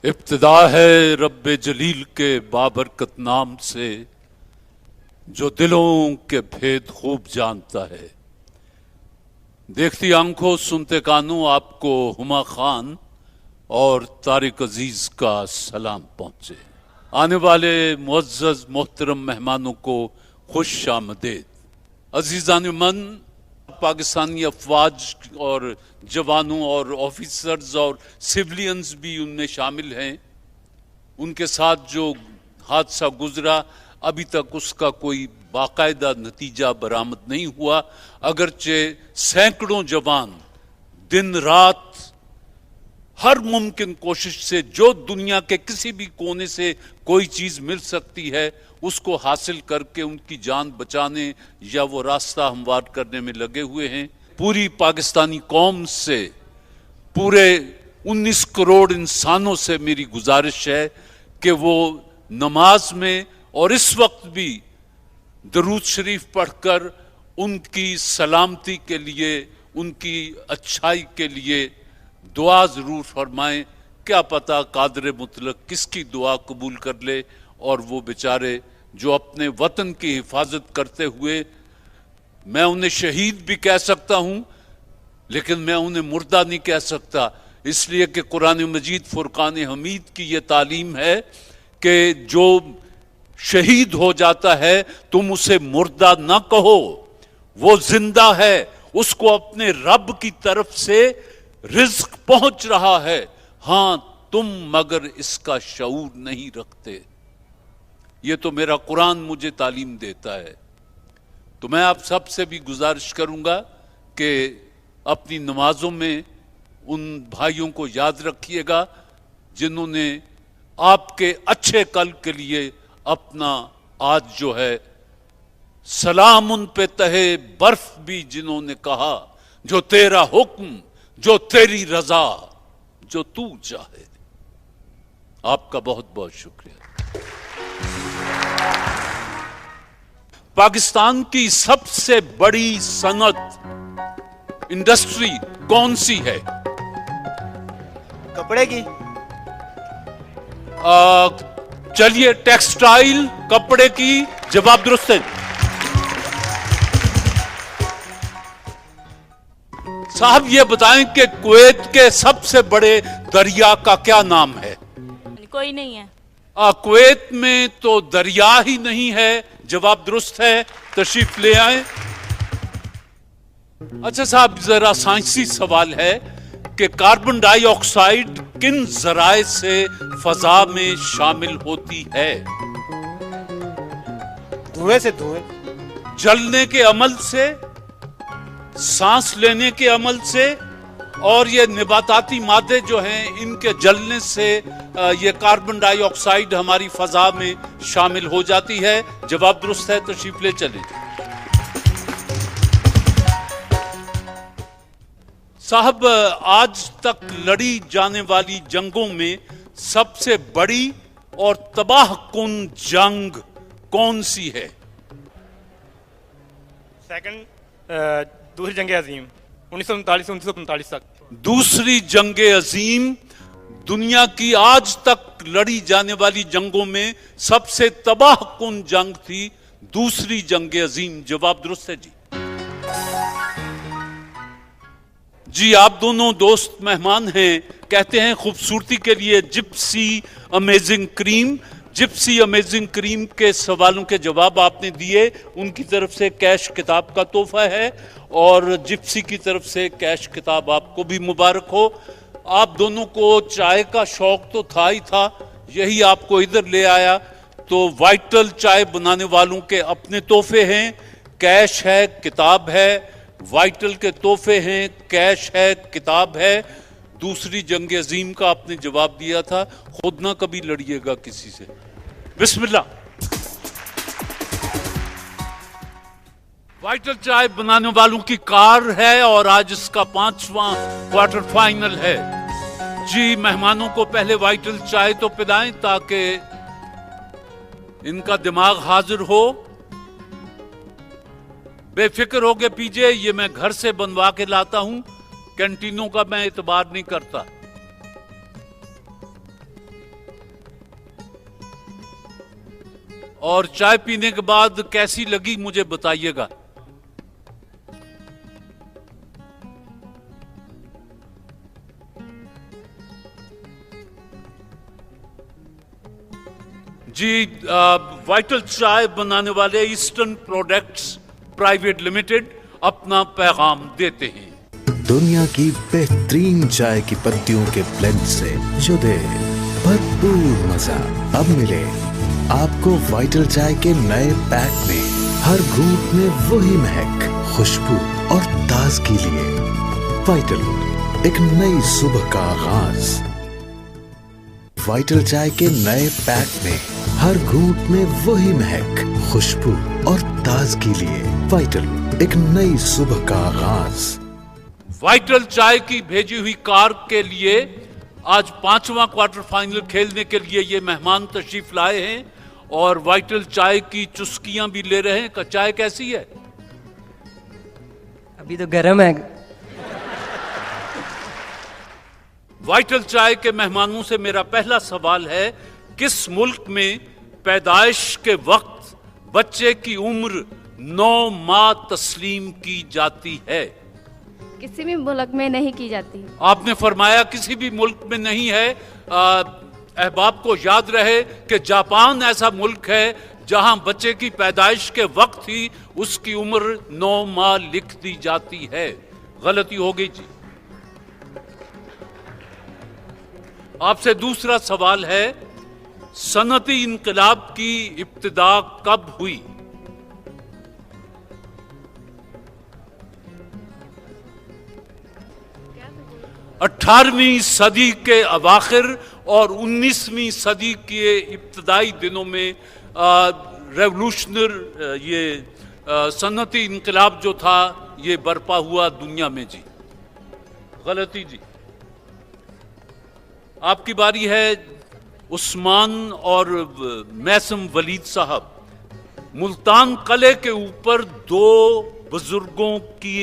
इब्तिदा है रब्बे जलील के बाबरकत नाम से, जो दिलों के भेद खूब जानता है। देखती आंखों सुनते कानों आपको हुमा खान और तारिक अजीज का सलाम पहुंचे। आने वाले मुअज़्ज़ज़ मोहतरम मेहमानों को खुश आमदेद। अजीज़ान मन, पाकिस्तानी अफवाज और जवानों और ऑफिसर्स और सिविलियंस भी उनमें शामिल हैं। उनके साथ जो हादसा गुजरा, अभी तक उसका कोई बाकायदा नतीजा बरामद नहीं हुआ, अगरचे सैकड़ों जवान दिन रात हर मुमकिन कोशिश से जो दुनिया के किसी भी कोने से कोई चीज मिल सकती है उसको हासिल करके उनकी जान बचाने या वो रास्ता हमवार करने में लगे हुए हैं। पूरी पाकिस्तानी कौम से, पूरे 19 करोड़ इंसानों से मेरी गुजारिश है कि वो नमाज में और इस वक्त भी दरूद शरीफ पढ़कर उनकी सलामती के लिए, उनकी अच्छाई के लिए दुआ जरूर फरमाएं। क्या पता कादर मुतलक किसकी दुआ कबूल कर ले और वो बेचारे जो अपने वतन की हिफाजत करते हुए, मैं उन्हें शहीद भी कह सकता हूं लेकिन मैं उन्हें मुर्दा नहीं कह सकता, इसलिए कि कुरान मजीद फुरकान हमीद की ये तालीम है कि जो शहीद हो जाता है तुम उसे मुर्दा ना कहो, वो जिंदा है, उसको अपने रब की तरफ से रिज्क पहुंच रहा है। हां, तुम मगर इसका शऊर नहीं रखते। ये तो मेरा कुरान मुझे तालीम देता है। तो मैं आप सब से भी गुजारिश करूंगा कि अपनी नमाजों में उन भाइयों को याद रखिएगा जिन्होंने आपके अच्छे कल के लिए अपना आज जो है सलाम उन पे तहे बर्फ भी जिन्होंने कहा, जो तेरा हुक्म, जो तेरी रजा, जो तू चाहे। आपका बहुत बहुत शुक्रिया। पाकिस्तान की सबसे बड़ी सनत इंडस्ट्री कौन सी है? कपड़े की। चलिए, टेक्सटाइल, कपड़े की। जवाब दुरुस्त है। साहब ये बताएं कि कुवैत के सबसे बड़े दरिया का क्या नाम है? कोई नहीं है। कुवैत में तो दरिया ही नहीं है। जवाब दुरुस्त है, तशरीफ ले आए। अच्छा साहब, जरा साइंसी सवाल है कि कार्बन डाइऑक्साइड किन जराए से फजा में शामिल होती है? धुएं से। धुएं। जलने के अमल से, सांस लेने के अमल से, और ये निबाताती मादे जो हैं इनके जलने से ये कार्बन डाइऑक्साइड हमारी फजा में शामिल हो जाती है। जवाब दुरुस्त है, तशरीफ ले चलें। साहब, आज तक लड़ी जाने वाली जंगों में सबसे बड़ी और तबाहकुन जंग कौन सी है? दूसरी जंग अजीम 1939 से 1945 तक। दूसरी जंग अजीम दुनिया की आज तक लड़ी जाने वाली जंगों में सबसे तबाहकुन जंग थी, दूसरी जंग अजीम। जवाब दुरुस्त है जी। जी, आप दोनों दोस्त मेहमान हैं। कहते हैं खूबसूरती के लिए Gypsy amazing cream. Gypsy amazing cream के सवालों के जवाब आपने दिए, उनकी तरफ से कैश किताब का तोहफा है और जिप्सी की तरफ से कैश किताब आपको भी मुबारक हो। आप दोनों को चाय का शौक तो था ही था, यही आपको इधर ले आया। तो वाइटल चाय बनाने वालों के अपने तोहफे हैं, कैश है, किताब है। वाइटल के तोहफे हैं, कैश है, किताब है। दूसरी जंग अजीम का आपने जवाब दिया था। खुद ना कभी लड़िएगा किसी से। बिस्मिल्लाह। वाइटल चाय बनाने वालों की कार है और आज इसका 5वां क्वार्टर फाइनल है। जी, मेहमानों को पहले वाइटल चाय तो पिलाएं ताकि इनका दिमाग हाजिर हो। बेफिक्र होके पीजिए, ये मैं घर से बनवा के लाता हूं, कैंटीनों का मैं एतबार नहीं करता। और चाय पीने के बाद कैसी लगी मुझे बताइएगा। जी, वाइटल चाय बनाने वाले ईस्टर्न प्रोडक्ट्स प्राइवेट लिमिटेड अपना पैगाम देते हैं। दुनिया की बेहतरीन चाय की पत्तियों के ब्लेंड से जो दे भरपूर मजा। अब मिले आपको वाइटल चाय के नए पैक में हर घूंट में वही महक, खुशबू और ताजगी लिए। वाइटल, एक नई सुबह का आगाज। वाइटल चाय के नए पैक में हर घूंट में वही महक, खुशबू और ताजगी लिए। वाइटल, एक नई सुबह का आगाज। वाइटल चाय की भेजी हुई कार के लिए आज 5वां क्वार्टर फाइनल खेलने के लिए ये मेहमान तशरीफ लाए हैं और वाइटल चाय की चुस्कियां भी ले रहे हैं। चाय कैसी है? अभी तो गर्म है। वाइटल चाय के मेहमानों से मेरा पहला सवाल है, किस मुल्क में पैदाइश के वक्त बच्चे की उम्र 9 माह तस्लीम की जाती है? किसी भी मुल्क में नहीं की जाती। आपने फरमाया किसी भी मुल्क में नहीं है। अहबाब को याद रहे कि जापान ऐसा मुल्क है जहां बच्चे की पैदाइश के वक्त ही उसकी उम्र 9 माह लिख दी जाती है। गलती हो गई जी। आपसे दूसरा सवाल है, सनती इनकलाब की इब्तिदा कब हुई? अठारहवीं सदी के अवाखिर और 19वीं सदी के इब्तदाई दिनों में रेवोल्यूशनर ये सनती इनकलाब जो था ये बरपा हुआ दुनिया में जी। गलती जी। आपकी बारी है। उस्मान और मैसम वलीद साहब, मुल्तान किले के ऊपर 2 बुजुर्गों की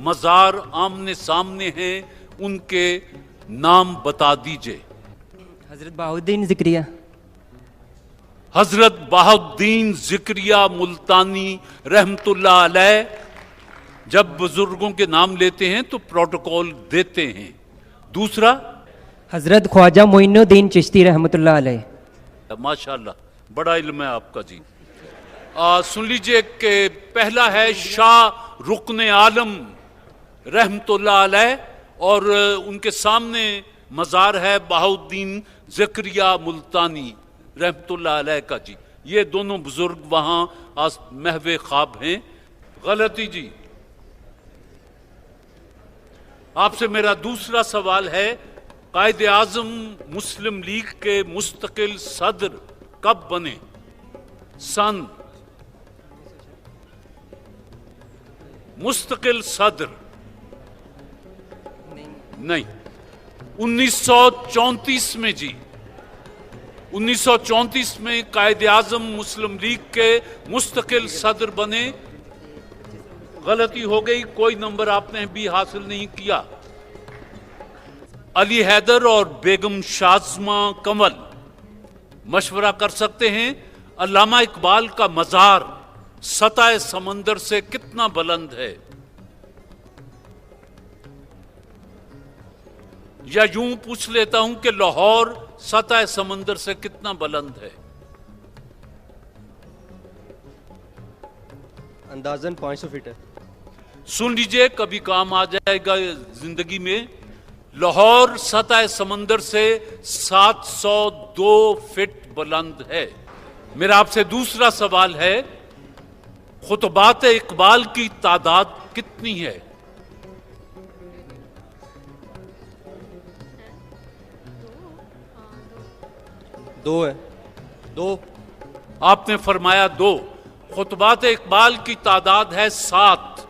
मजार आमने सामने हैं, उनके नाम बता दीजिए। हजरत बहाउद्दीन जिक्रिया। हजरत बहाउद्दीन जिक्रिया मुल्तानी रहमतुल्लाह अलैह। जब बुजुर्गों के नाम लेते हैं तो प्रोटोकॉल देते हैं। दूसरा, हजरत ख्वाजा मोइनुद्दीन चिश्ती रहमतुल्लाह अलैह। माशाल्लाह, बड़ा इल्म है आपका जी। सुन लीजिए कि पहला है शाह रुकने आलम रहमतुल्लाह अलैह और उनके सामने मजार है बहाउद्दीन ज़करिया मुल्तानी रहमतुल्लाह अलैह का जी। ये दोनों बुजुर्ग वहां आज महवे ख्वाब हैं। गलती जी। आपसे मेरा दूसरा सवाल है, कायदे आजम मुस्लिम लीग के मुस्तकिल सदर कब बने? सन। मुस्तकिल सदर नहीं, 1934 में जी। 1934 में कायदे आजम मुस्लिम लीग के मुस्तकिल सदर बने। गलती हो गई, कोई नंबर आपने भी हासिल नहीं किया। अली हैदर और बेगम शाज़मा कमल मशवरा कर सकते हैं, अल्लामा इकबाल का मजार सतह समंदर से कितना बुलंद है? या यूं पूछ लेता हूं कि लाहौर सतह समंदर से कितना बुलंद है? अंदाजन 500 फीट है। सुन लीजिए, कभी काम आ जाएगा जिंदगी में। लाहौर सतह समंदर से 702 फीट बुलंद है। मेरा आपसे दूसरा सवाल है, खुतबात इकबाल की तादाद कितनी है? दो है। 2। आपने फरमाया 2। खुतबात इकबाल की तादाद है 7।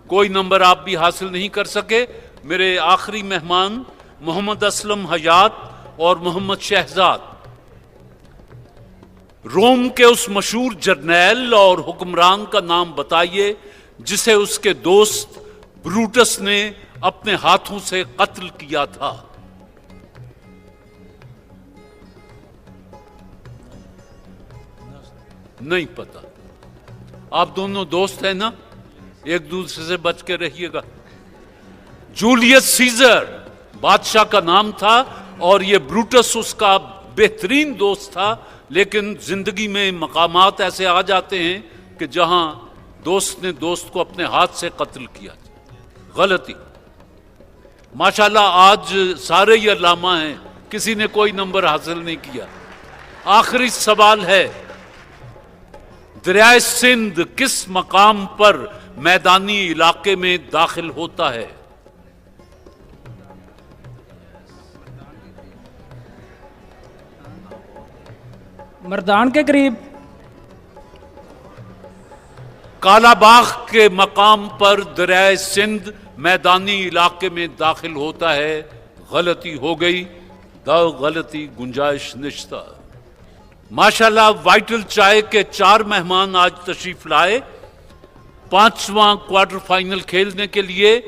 कोई नंबर आप भी हासिल नहीं कर सके। मेरे आखिरी मेहमान मोहम्मद असलम हयात और मोहम्मद शहजाद, रोम के उस मशहूर जर्नैल और हुक्मरान का नाम बताइए जिसे उसके दोस्त ब्रूटस ने अपने हाथों से कत्ल किया था। नहीं पता। आप दोनों दोस्त हैं ना, एक दूसरे से बच के रहिएगा। जूलियस सीजर बादशाह का नाम था और ये ब्रूटस उसका बेहतरीन दोस्त था, लेकिन जिंदगी में मकामात ऐसे आ जाते हैं कि जहां दोस्त ने दोस्त को अपने हाथ से कत्ल किया। गलती। माशाल्लाह आज सारे ही अल्लामा हैं, किसी ने कोई नंबर हासिल नहीं किया। आखिरी सवाल है, दरियाए सिंध किस मकाम पर मैदानी इलाके में दाखिल होता है? मर्दान के करीब। कालाबाग के मकाम पर दरियाए सिंध मैदानी इलाके में दाखिल होता है। गलती हो गई, गलती गुंजाइश निश्ता। माशाल्लाह वाइटल चाय के 4 मेहमान आज तशरीफ लाए 5वां क्वार्टर फाइनल खेलने के लिए।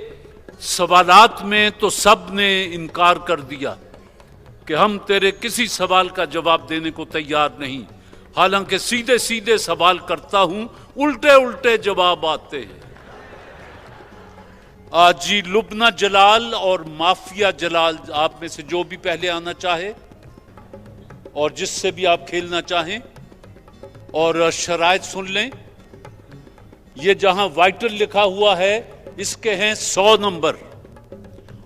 सवालात में तो सब ने इनकार कर दिया कि हम तेरे किसी सवाल का जवाब देने को तैयार नहीं, हालांकि सीधे सीधे सवाल करता हूं, उल्टे उल्टे जवाब आते हैं। आज जी लुबना जलाल और माफिया जलाल, आप में से जो भी पहले आना चाहे और जिससे भी आप खेलना चाहें, और शराइत सुन लें। ये जहां वाइटल लिखा हुआ है इसके हैं 100 नंबर,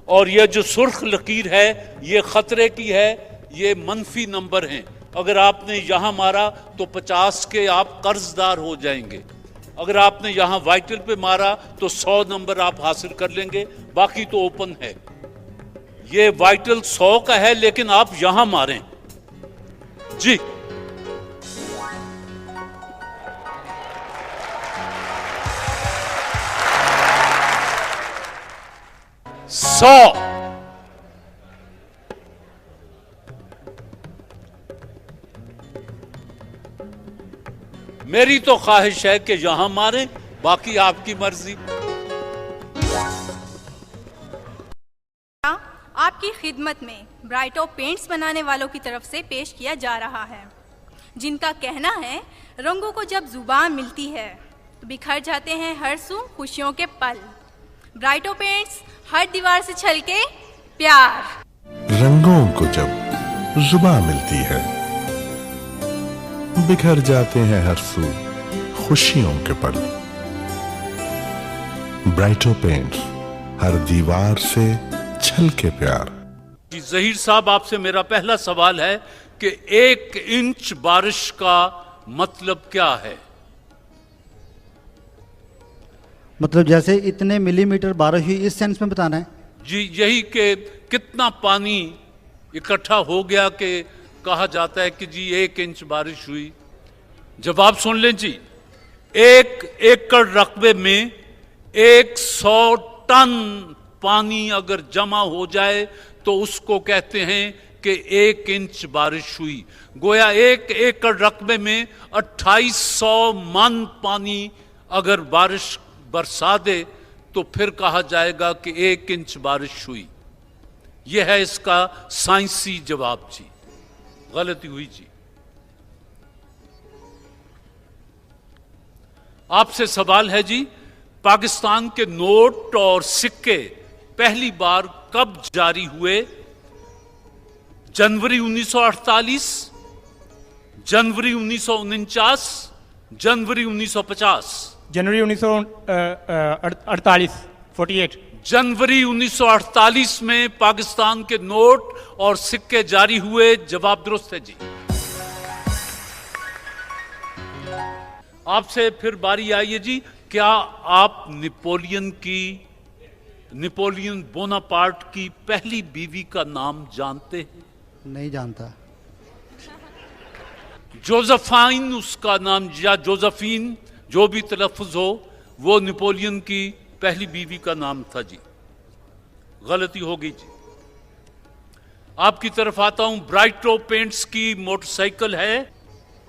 और ये जो सुर्ख लकीर है ये खतरे की है, ये मनफी नंबर हैं। अगर आपने यहां मारा तो 50 के आप कर्जदार हो जाएंगे। अगर आपने यहां वाइटल पे मारा तो 100 नंबर आप हासिल कर लेंगे, बाकी तो ओपन है। ये वाइटल 100 का है, लेकिन आप यहां मारें जी। मेरी तो ख्वाहिश है कि यहां मारें, बाकी आपकी मर्जी। आपकी खिदमत में ब्राइटो पेंट्स बनाने वालों की तरफ से पेश किया जा रहा है, जिनका कहना है रंगों को जब जुबान मिलती है तो बिखर जाते हैं हर सू खुशियों के पल। ब्राइटो पेंट्स हर दीवार से छलके प्यार। रंगों को जब जुबान मिलती है बिखर जाते हैं हर सू खुशियों के पल। ब्राइटो पेंट्स हर दीवार से छलके प्यार। जहीर साहब, आपसे मेरा पहला सवाल है कि 1 इंच बारिश का मतलब क्या है? मतलब जैसे इतने मिलीमीटर बारिश हुई, इस सेंस में बताना है जी। यही कि कितना पानी इकट्ठा हो गया कि कहा जाता है कि जी 1 इंच बारिश हुई। जवाब सुन लें जी। 1 एकड़ रकबे में 100 टन पानी अगर जमा हो जाए तो उसको कहते हैं कि 1 इंच बारिश हुई। गोया 1 एकड़ रकबे में 2800 मन पानी अगर बारिश बरसा दे तो फिर कहा जाएगा कि 1 इंच बारिश हुई। यह है इसका साइंसी जवाब जी। गलती हुई जी। आपसे सवाल है जी, पाकिस्तान के नोट और सिक्के पहली बार कब जारी हुए? जनवरी 1948, जनवरी 1949, जनवरी 1950? जनवरी 1948 48। जनवरी 1948 में पाकिस्तान के नोट और सिक्के जारी हुए। जवाब दुरुस्त है जी। आपसे फिर बारी आई है जी। क्या आप नेपोलियन बोनापार्ट की पहली बीवी का नाम जानते हैं? नहीं जानता। जोसेफाइन उसका नाम, या जोसेफीन, जो भी तलफ़ुज़ हो, वो नेपोलियन की पहली बीवी का नाम था जी। गलती हो गई जी। आपकी तरफ आता हूं। ब्राइटो पेंट्स की मोटरसाइकिल है।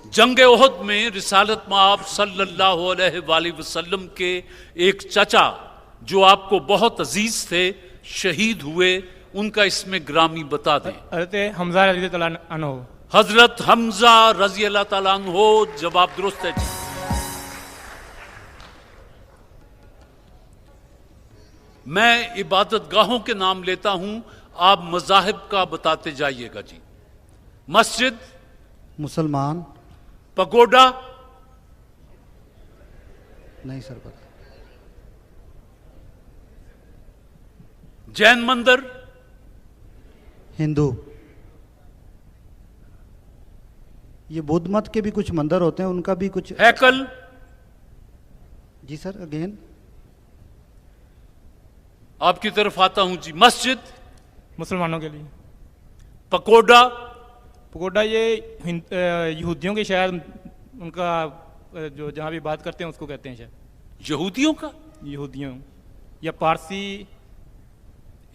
जंग ओहद में रिसालत माब सल्लल्लाहु अलैहि वसल्लम के एक चाचा जो आपको बहुत अजीज थे, शहीद हुए। उनका इसमें ग्रामी बता दें। हज़रत हमजा रज़ियल्लाहु अन्हु। हजरत हमजा रजी अल्लाह ताला अन्हो। जवाब दुरुस्त है जी। मैं इबादत गाहों के नाम लेता हूं, आप मजाहिब का बताते जाइएगा जी। मस्जिद, मुसलमान, पगोडा, नहीं सर पता। जैन मंदिर, हिंदू। ये बुद्ध मत के भी कुछ मंदिर होते हैं, उनका भी कुछ। हैकल, जी सर अगेन। आपकी तरफ आता हूं जी। मस्जिद, मुसलमानों के लिए। पकोडा, पगोडा ये यहूदियों के शायद उनका जो जहाँ भी बात करते हैं उसको कहते हैं शायद। यहूदियों का? यहूदियों या पारसी।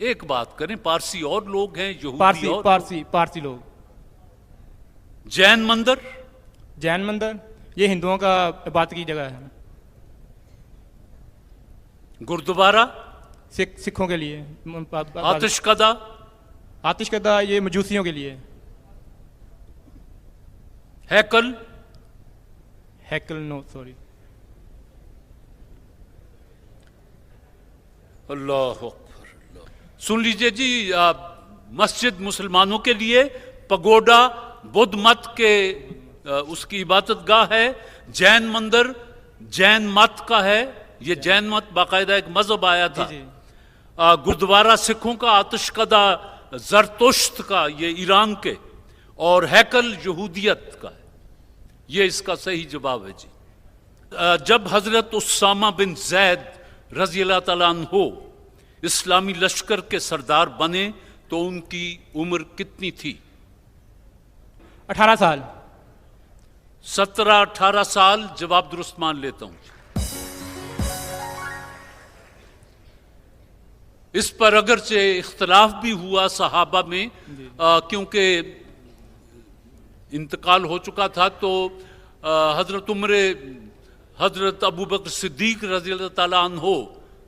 एक बात करें, पारसी और लोग हैं, यहूदी पारसी और पारसी पारसी लोग। जैन मंदिर, जैन मंदिर ये हिंदुओं का इबादत की जगह है। गुरुद्वारा, सिखों के लिए। आतिशकदा, आतिशकदा ये मजूसियों के लिए। हैकल, हैकल नो सॉरी। अल्लाह अकबर, अल्लाह। सुन लीजिए जी, मस्जिद मुसलमानों के लिए, पगोडा बुद्ध मत के उसकी इबादत गाह है, जैन मंदिर जैन मत का है, ये जैन मत बाकायदा एक मजहब आया था। गुरुद्वारा सिखों का, आतिशकदा जरतुश्त का, ये ईरान के, और हैकल यहूदियत का है। ये इसका सही जवाब है जी। जब हजरत उसामा बिन जैद रजी अल्लाह ताला अन्हो इस्लामी लश्कर के सरदार बने तो उनकी उम्र कितनी थी? 18 साल। 17-18 साल। जवाब दुरुस्त मान लेता हूं। इस पर अगरचे इख्तलाफ भी हुआ सहाबा में, क्योंकि इंतकाल हो चुका था, तो हजरत अबू बकर सिद्दीक रज़ी अल्लाह ताला अन्हो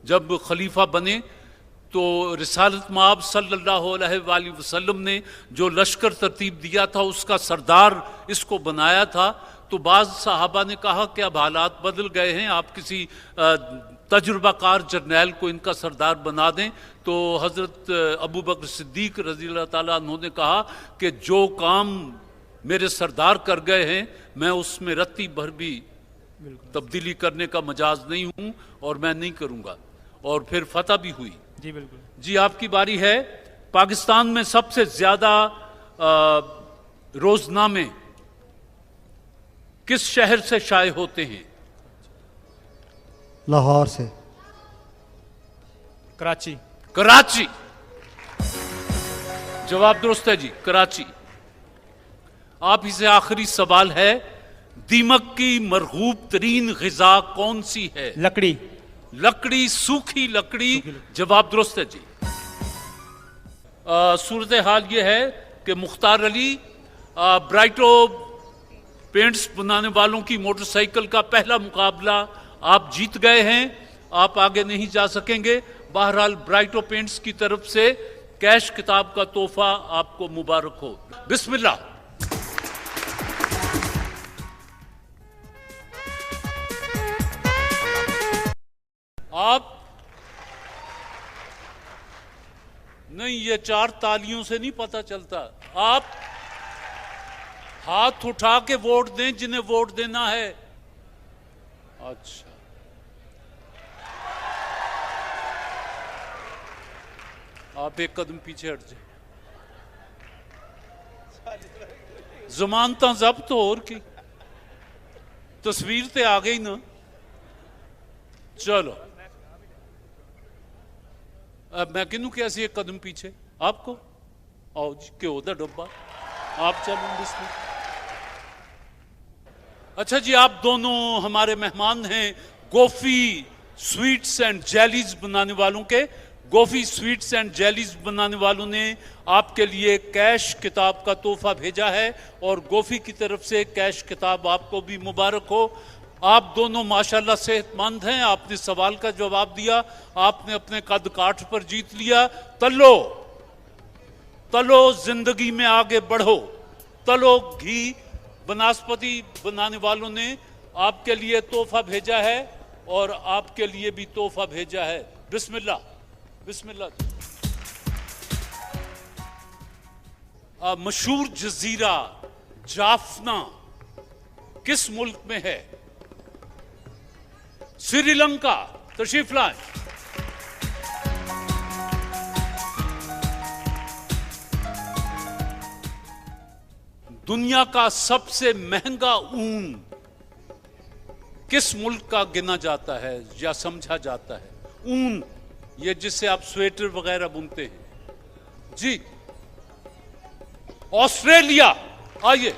जब खलीफा बने तो रिसालत माब सल्लल्लाहु अलैहि वसल्लम ने जो लश्कर तरतीब दिया था उसका सरदार इसको बनाया था। तो बाज़ साहबा ने कहा कि अब हालात बदल गए हैं, आप किसी तजुर्बाकार जर्नैल को इनका सरदार बना दें। तो हजरत अबू बकर सिद्दीक रज़ी अल्लाह ताला अन्हो ने कहा कि जो काम मेरे सरदार कर गए हैं मैं उसमें रत्ती भर भी तब्दीली करने का मजाज नहीं हूं और मैं नहीं करूंगा। और फिर फतह भी हुई। जी बिल्कुल। जी आपकी बारी है। पाकिस्तान में सबसे ज्यादा रोजनामे किस शहर से शाये होते हैं? लाहौर से। कराची। कराची। जवाब दुरुस्त है जी, कराची। आप ही से आखिरी सवाल है, दीमक की मरगूब तरीन ग़िज़ा कौन सी है? लकड़ी। लकड़ी, सूखी लकड़ी। जवाब दुरुस्त है जी। सूरत हाल ये है कि मुख्तार अली ब्राइटो पेंट्स बनाने वालों की मोटरसाइकिल का पहला मुकाबला आप जीत गए हैं, आप आगे नहीं जा सकेंगे। बहरहाल ब्राइटो पेंट्स की तरफ से कैश किताब का तोहफा आपको मुबारक हो। बिस्मिल्लाह। आप नहीं, ये 4 तालियों से नहीं पता चलता। आप हाथ उठा के वोट दें जिन्हें वोट देना है। अच्छा, आप एक कदम पीछे हट जाए। जमानत जब्त और की तस्वीर ते आ गई ना। चलो अब मैं किनू क्या एक कदम पीछे आपको आओ जी के उधर डब्बा आप चलो इसमें। अच्छा जी, आप दोनों हमारे मेहमान हैं गोफी स्वीट्स एंड जेलीज बनाने वालों के। गोफी स्वीट्स एंड जेलीज बनाने वालों ने आपके लिए कैश किताब का तोहफा भेजा है और गोफी की तरफ से कैश किताब आपको भी मुबारक हो। आप दोनों माशाल्लाह सेहतमंद हैं, आपने सवाल का जवाब दिया, आपने अपने कद काठ पर जीत लिया। तलो तलो, जिंदगी में आगे बढ़ो तलो घी वनस्पति बनाने वालों ने आपके लिए तोहफा भेजा है और आपके लिए भी तोहफा भेजा है। बिस्मिल्लाह, बिस्मिल्लाह। मशहूर जजीरा जाफना किस मुल्क में है? श्रीलंका। तशरीफ लाएं। दुनिया का सबसे महंगा ऊन किस मुल्क का गिना जाता है या समझा जाता है? ऊन, ये जिससे आप स्वेटर वगैरह बुनते हैं। जी, ऑस्ट्रेलिया। आइए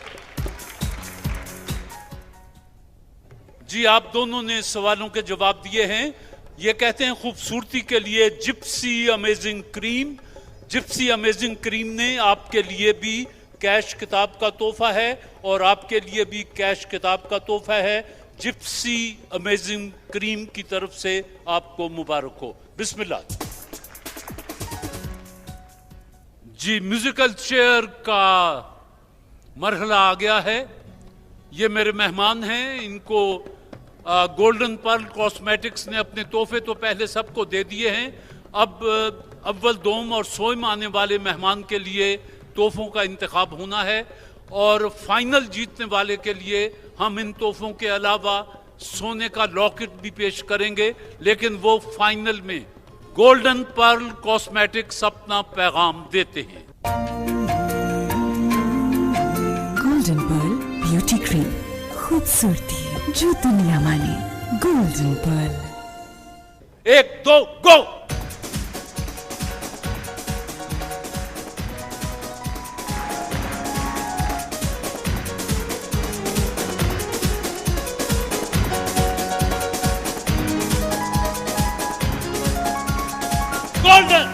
जी, आप दोनों ने सवालों के जवाब दिए हैं। ये कहते हैं खूबसूरती के लिए Gypsy amazing cream. Gypsy amazing cream ने आपके लिए भी कैश किताब का तोहफा है और आपके लिए भी कैश किताब का तोहफा है। जिप्सी अमेजिंग क्रीम की तरफ से आपको मुबारक हो। बिस्मिल्लाह जी। म्यूजिकल चेयर का मरहला आ गया है। ये मेरे मेहमान हैं, इनको गोल्डन पर्ल कॉस्मेटिक्स ने अपने तोहफे तो पहले सबको दे दिए हैं। अब अव्वल, दोम और सोम आने वाले मेहमान के लिए तोहफों का इंतखाब होना है और फाइनल जीतने वाले के लिए हम इन तोहफों के अलावा सोने का लॉकेट भी पेश करेंगे, लेकिन वो फाइनल में गोल्डन पर्ल कॉस्मेटिक्स अपना पैगाम देते हैं। गोल्डन पर्ल ब्यूटी क्रीम, खूबसूरती जो दुनिया माने। Golden pearl. 1 2 go. Golden.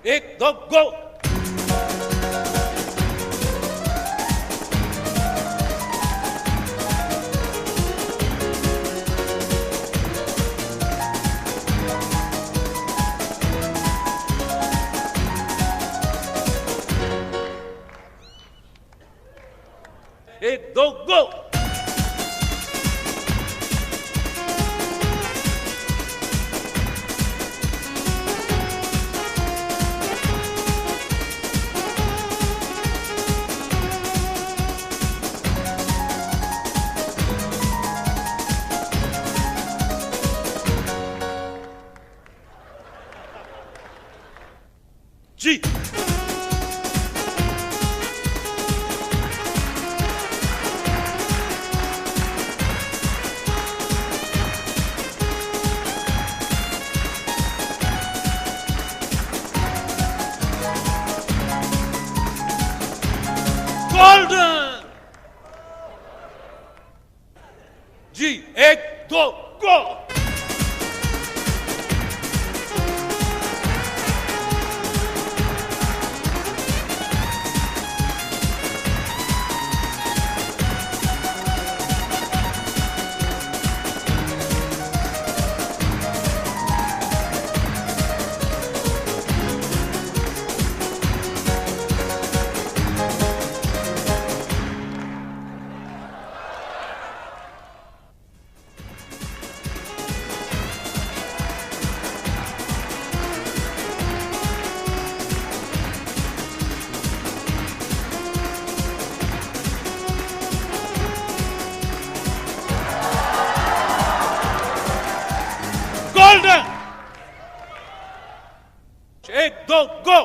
1 2 go. एक दो गो। जी, गोल्डन। जी, 1 2 go. Golden. 1 2 go.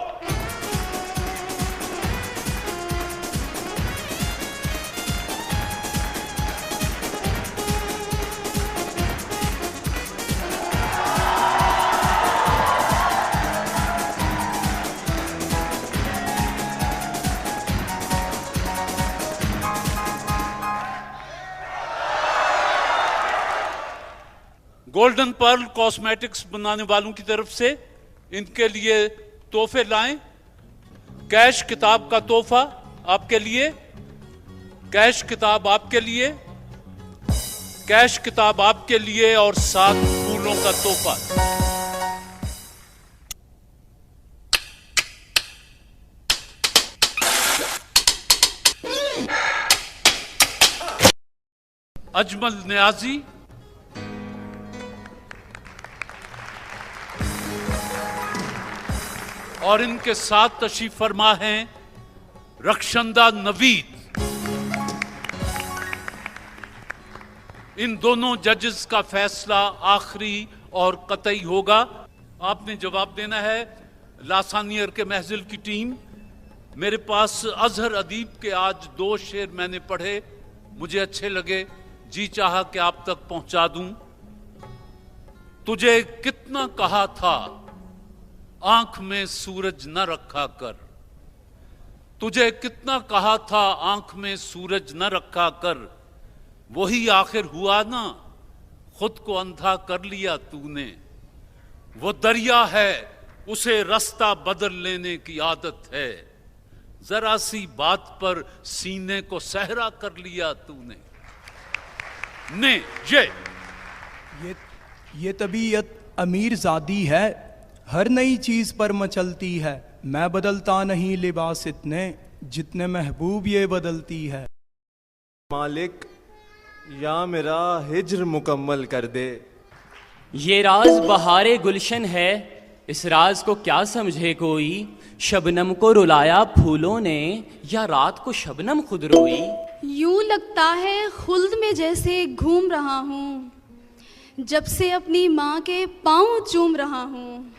Golden pearl cosmetics बनाने वालों की तरफ से इनके लिए तोहफे लाएं। कैश किताब का तोहफा आपके लिए, कैश किताब आपके लिए, कैश किताब आपके लिए और 7 फूलों का तोहफा। अजमल नियाजी, और इनके साथ तशरीफ फरमा हैं रक्षंदा नवीद। इन दोनों जजेस का फैसला आखिरी और कतई होगा। आपने जवाब देना है। लासानियर के महजिल की टीम, मेरे पास अजहर अदीब के आज 2 शेर मैंने पढ़े, मुझे अच्छे लगे, जी चाहा कि आप तक पहुंचा दूं। तुझे कितना कहा था आंख में सूरज न रखा कर, तुझे कितना कहा था आंख में सूरज न रखा कर, वही आखिर हुआ ना, खुद को अंधा कर लिया तूने। वो दरिया है, उसे रास्ता बदल लेने की आदत है, जरा सी बात पर सीने को सहरा कर लिया तूने। ने ये तबीयत अमीर ज़ादी है, हर नई चीज पर मचलती है, मैं बदलता नहीं लिबास इतने जितने महबूब ये बदलती है। मालिक या मेरा हिज्र मुकम्मल कर दे। ये राज बहारे गुलशन है, इस राज को क्या समझे कोई, शबनम को रुलाया फूलों ने या रात को शबनम खुद रोई। यूं लगता है खुल्द में जैसे घूम रहा हूँ, जब से अपनी माँ के पाँव चूम रहा हूँ।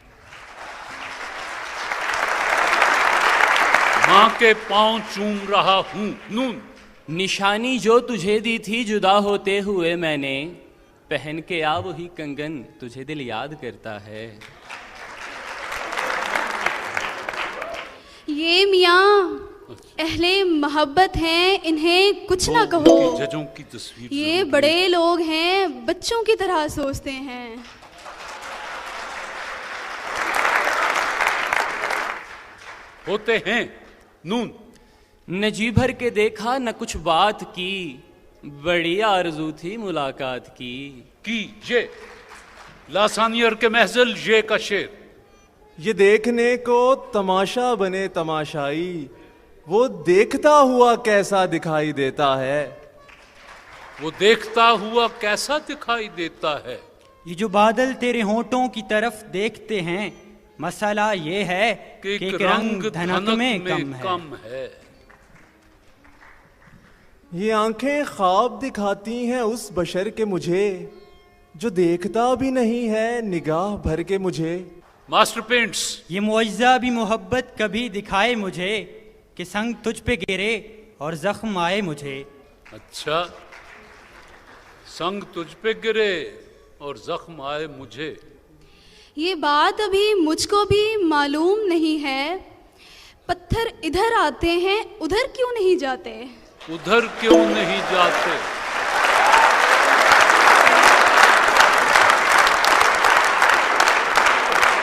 माँ के पाँव चूम रहा हूँ। नून, निशानी जो तुझे दी थी जुदा होते हुए मैंने, पहन के आ वही कंगन तुझे दिल याद करता है। ये मियाँ अहले मोहब्बत हैं, इन्हें कुछ ना कहो। जजों की तस्वीर, ये बड़े लोग हैं, बच्चों की तरह सोचते हैं। होते हैं। नून, न जी भर के देखा न कुछ बात की, बड़ी आरजू थी मुलाकात की। ये लासानियर के महजल ये का शेर। ये देखने को तमाशा बने तमाशाई, वो देखता हुआ कैसा दिखाई देता है। वो देखता हुआ कैसा दिखाई देता है। ये जो बादल तेरे होंठों की तरफ देखते हैं, मसला ये है कि एक रंग धनक में कम है। ये आंखें ख्वाब दिखाती हैं उस बशर के मुझे, जो देखता भी नहीं है निगाह भर के मुझे। मास्टर पेंट्स, ये मुआवजा भी मोहब्बत कभी दिखाए मुझे, कि संग तुझ पे गिरे और जख्म आए मुझे। अच्छा, संग तुझ पे गिरे और जख्म आए मुझे। ये बात अभी मुझको भी मालूम नहीं है, पत्थर इधर आते हैं उधर क्यों नहीं जाते। उधर क्यों नहीं जाते।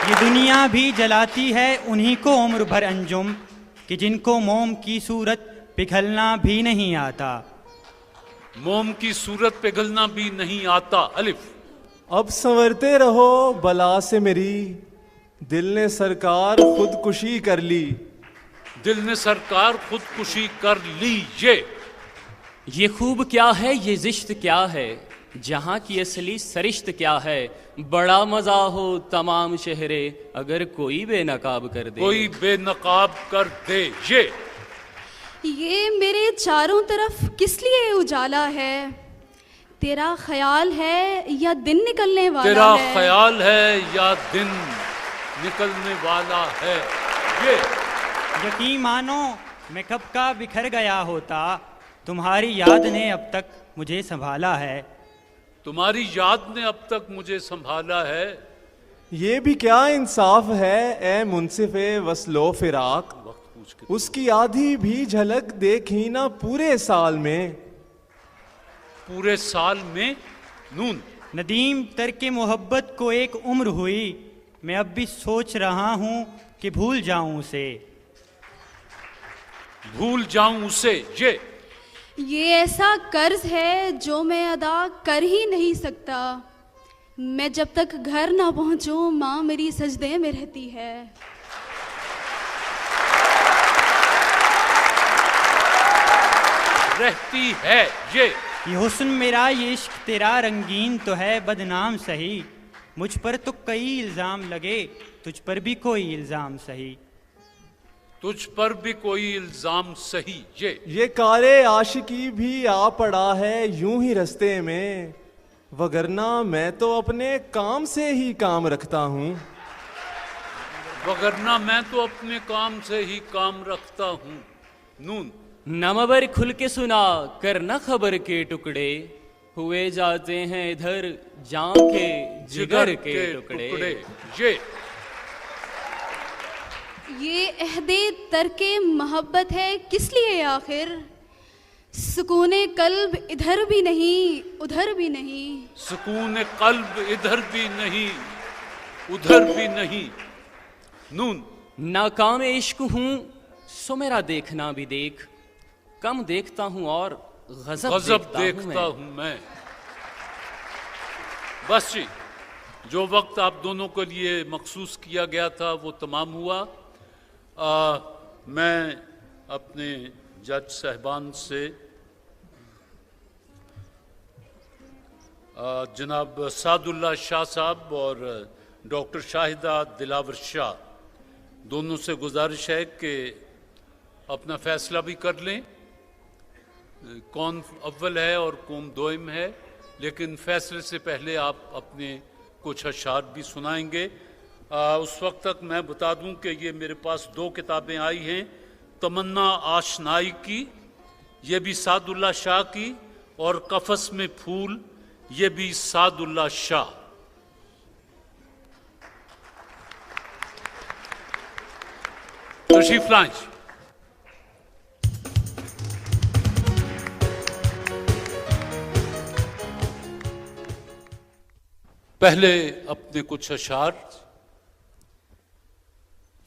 ये दुनिया भी जलाती है उन्हीं को उम्र भर अंजुम, कि जिनको मोम की सूरत पिघलना भी नहीं आता। मोम की सूरत पिघलना भी नहीं आता। अलिफ, अब संवरते रहो बला से मेरी, दिल ने सरकार खुदकुशी कर ली। दिल ने सरकार खुदकुशी कर ली। ये खूब क्या है, ये जिश्त क्या है, जहां की असली सरिश्त क्या है। बड़ा मजा हो तमाम चेहरे अगर कोई बेनकाब कर दे। कोई बेनकाब कर दे। ये मेरे चारों तरफ किस लिए उजाला है, तेरा ख्याल है या दिन निकलने वाला है। तेरा ख्याल है या दिन निकलने वाला है। ये यकीन मानो मैं कब का बिखर गया होता, तुम्हारी याद ने अब तक मुझे संभाला है। तुम्हारी याद ने अब तक मुझे संभाला है। ये भी क्या इंसाफ है ए मुंसिफे वस्लो फिराक, उसकी आधी भी झलक देखी ना पूरे साल में। पूरे साल में। नून, नदीम तरके मोहब्बत को एक उम्र हुई, मैं अब भी सोच रहा हूँ कि भूल जाऊं उसे। भूल जाऊं उसे। ये ऐसा कर्ज है जो मैं अदा कर ही नहीं सकता, मैं जब तक घर ना पहुंचूं माँ मेरी सजदे में रहती है। रहती है। ये ये हुस्न मेरा ये इश्क तेरा रंगीन तो है बदनाम सही, मुझ पर तो कई इल्जाम लगे तुझ पर भी कोई इल्जाम सही। तुझ पर भी कोई इल्जाम सही। ये कारे आशिकी भी आ पड़ा है यूं ही रास्ते में, वगरना मैं तो अपने काम से ही काम रखता हूँ। वगरना मैं तो अपने काम से ही काम रखता हूँ। नून नमबर खुल के सुना कर न खबर के टुकड़े, हुए जाते हैं इधर जान के जिगर के टुकड़े। ये अहदे तरके मोहब्बत है किस लिए आखिर, सुकूने कल्ब इधर भी नहीं उधर भी नहीं। सुकूने कल्ब इधर भी नहीं उधर भी नहीं। नून नाकाम इश्क हूँ सो मेरा देखना भी देख, कम देखता हूँ और गजब देखता हूँ मैं। बस जी, जो वक्त आप दोनों के लिए मखसूस किया गया था वो तमाम हुआ। मैं अपने जज साहबान से जनाब सादुल्ला शाह साहब और डॉक्टर शाहिदा दिलावर शाह दोनों से गुजारिश है कि अपना फैसला भी कर लें, कौन अव्वल है और कौन दोइम है। लेकिन फैसले से पहले आप अपने कुछ अशार भी सुनाएंगे। उस वक्त तक मैं बता दूं कि ये मेरे पास 2 किताबें आई हैं, तमन्ना आशनाई की, ये भी सादुल्ला शाह की, और कफस में फूल, ये भी सादुल्ला शाह। तशरीफ लाएं। पहले अपने कुछ अशार।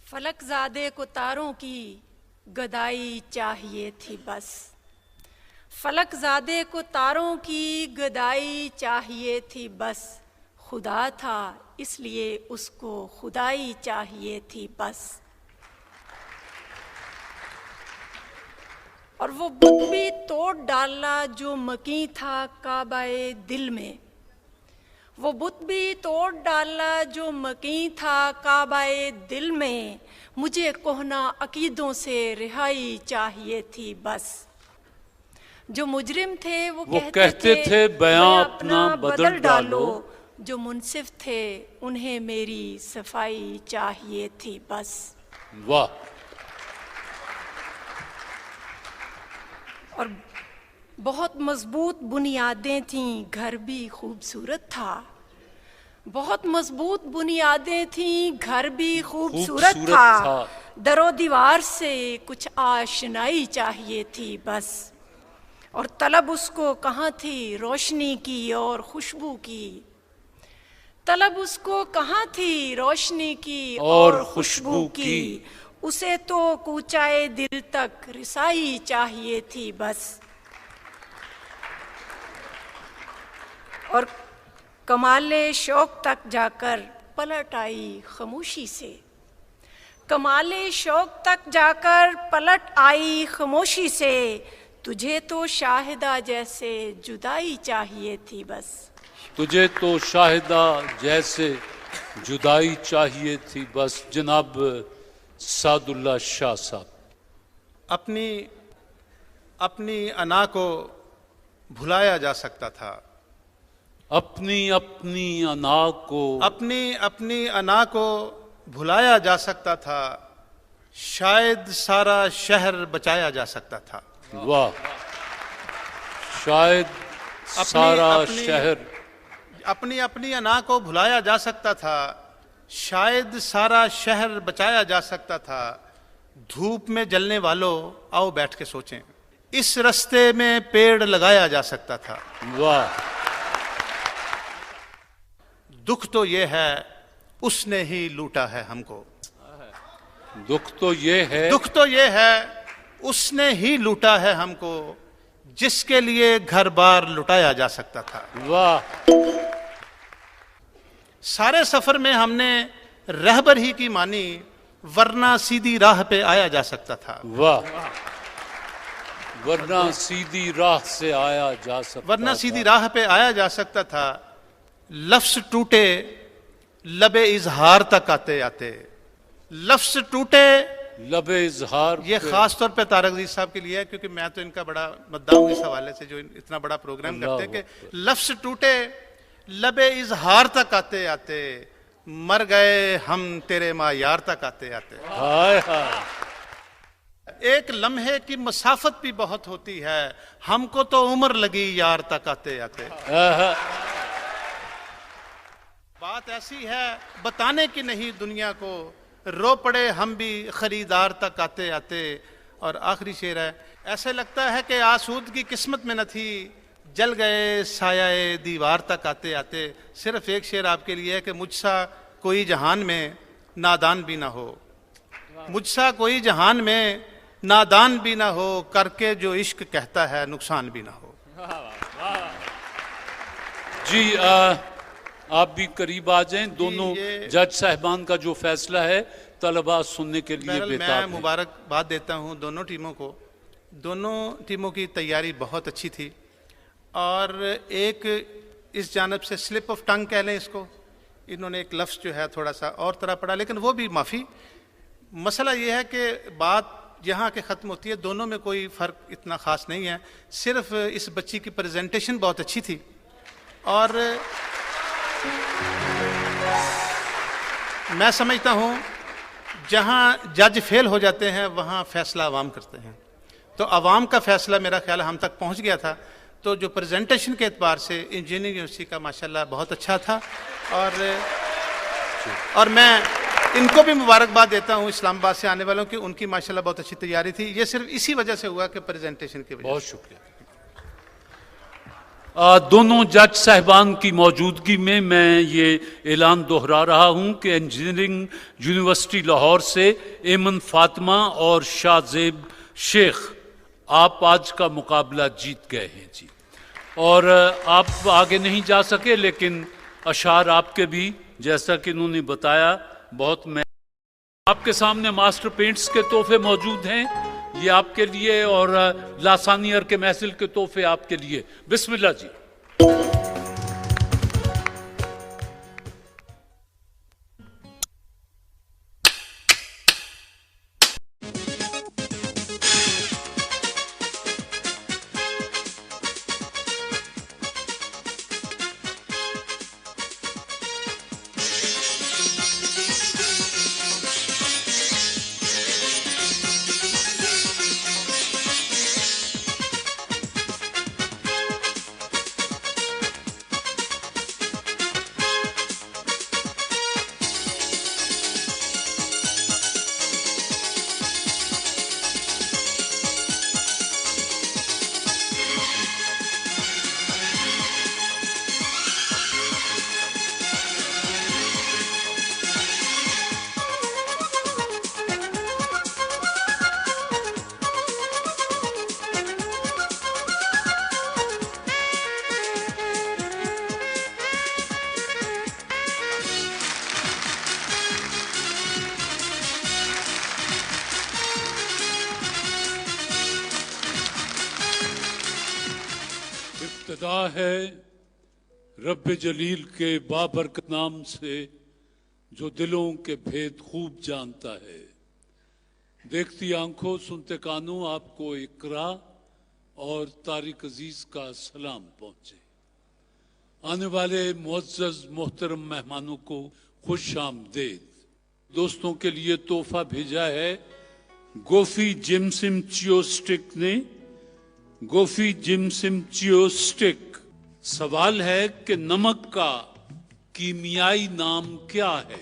फलकजादे को तारों की गदाई चाहिए थी बस, फलकजादे को तारों की गदाई चाहिए थी बस, खुदा था इसलिए उसको खुदाई चाहिए थी बस। और वो बुत भी तोड़ डाला जो मकी था काबाए दिल में, वो बुत भी तोड़ डाला जो मकी था काबाए दिल में, मुझे कोहना अकीदों से रिहाई चाहिए थी बस। जो मुजरिम थे वो कहते थे बयां अपना बदल डालो, जो मुनसिफ थे उन्हें मेरी सफाई चाहिए थी बस। वाह। और बहुत मजबूत बुनियादें थीं, घर भी खूबसूरत था, बहुत मजबूत बुनियादें थीं, घर भी खूबसूरत था, दरो दीवार से कुछ आशनाई चाहिए थी बस। और तलब उसको कहाँ थी रोशनी की और खुशबू की, तलब उसको कहाँ थी रोशनी की और खुशबू की, उसे तो कूचाए दिल तक रिसाई चाहिए थी बस। और कमाले शौक तक जाकर पलट आई खामोशी से, कमाले शौक तक जाकर पलट आई खामोशी से, तुझे तो शाहिदा जैसे जुदाई चाहिए थी बस। तुझे तो शाहिदा जैसे जुदाई चाहिए थी बस। जनाब सादुल्ला शाह साहब। अपनी अना को भुलाया जा सकता था, अपनी अना को भुलाया जा सकता था, शायद सारा शहर बचाया जा सकता था। वाह। शायद सारा शहर। अपनी अना को भुलाया जा सकता था, शायद सारा शहर बचाया जा सकता था। धूप में जलने वालों आओ बैठ के सोचें, इस रास्ते में पेड़ लगाया जा सकता था। वाह। दुख तो ये है उसने ही लूटा है हमको, दुख तो ये है उसने ही लूटा है हमको, जिसके लिए घर बार लुटाया जा सकता था। वाह। सारे सफर में हमने रहबर ही की मानी, वरना सीधी राह पे आया जा सकता था। वाह वरना सीधी राह से आया जा सकता वरना सीधी राह पे आया जा सकता था। लफ्ज टूटे लबे इजहार तक आते आते, लफ्ज टूटे लबे इजहार। ये खास तौर पे तारक अजीज साहब के लिए है, क्योंकि मैं तो इनका बड़ा मद्दाह हूं इस हवाले से, जो इतना बड़ा प्रोग्राम करते हैं कि लफ्ज टूटे लबे इजहार तक आते आते, मर गए हम तेरे मायार तक आते आते। हाय हाय। एक लम्हे की मसाफत भी बहुत होती है, हमको तो उम्र लगी यार तक आते आते। बात ऐसी है बताने की नहीं दुनिया को, रो पड़े हम भी खरीदार तक आते आते। और आखिरी शेर है, ऐसे लगता है कि आसूद की किस्मत में न थी, जल गए साया दीवार तक आते आते। सिर्फ एक शेर आपके लिए है कि मुझसा कोई जहान में नादान भी ना हो, मुझसा कोई जहान में नादान भी ना हो, करके जो इश्क कहता है नुकसान भी ना हो। जी आप भी करीब आ जाएं। दोनों जज साहिबान का जो फैसला है तलबा सुनने के लिए बेताब मैं है। मुबारकबाद देता हूं दोनों टीमों को। दोनों टीमों की तैयारी बहुत अच्छी थी, और एक इस जानब से स्लिप ऑफ टंग कह लें इसको, इन्होंने एक लफ्ज़ जो है थोड़ा सा और तरह पड़ा, लेकिन वो भी माफ़ी। मसला ये है कि बात यहाँ के ख़त्म होती है, दोनों में कोई फ़र्क इतना ख़ास नहीं है। सिर्फ इस बच्ची की प्रेजेंटेशन बहुत अच्छी थी, और मैं समझता हूँ जहाँ जज फेल हो जाते हैं वहाँ फैसला अवाम करते हैं, तो अवाम का फैसला मेरा ख्याल हम तक पहुँच गया था। तो जो प्रेजेंटेशन के एतबार से इंजीनियरिंग यूनिवर्सिटी का माशाल्लाह बहुत अच्छा था, और मैं इनको भी मुबारकबाद देता हूँ इस्लामाबाद से आने वालों की, उनकी माशाल्लाह बहुत अच्छी तैयारी थी। ये सिर्फ इसी वजह से हुआ कि प्रेजेंटेशन की वजह। बहुत शुक्रिया। दोनों जज साहिबान की मौजूदगी में मैं ये ऐलान दोहरा रहा हूँ कि इंजीनियरिंग यूनिवर्सिटी लाहौर से एमन फातिमा और शाहजेब शेख आप आज का मुकाबला जीत गए हैं जी। और आप आगे नहीं जा सके, लेकिन अशार आपके भी, जैसा कि इन्होंने बताया, बहुत आपके सामने मास्टर पेंट्स के तोहफे मौजूद हैं, ये आपके लिए, और लासानियर के महफिल के तोहफे आपके लिए। बिस्मिल्लाह जी। इब्तिदा है रब जलील के बाबरकत नाम से, जो दिलों के भेद खूब जानता है। देखती आंखों सुनते कानों आपको इकरा और तारिक अजीज का सलाम पहुंचे। आने वाले मुअज़्ज़ज़ मोहतरम मेहमानों को खुश आमदेद। दोस्तों के लिए तोहफा भेजा है गोफी जिमसिम चियो स्टिक ने। गोफी जिमसिम चियो स्टिक। सवाल है कि नमक का कीमियाई नाम क्या है?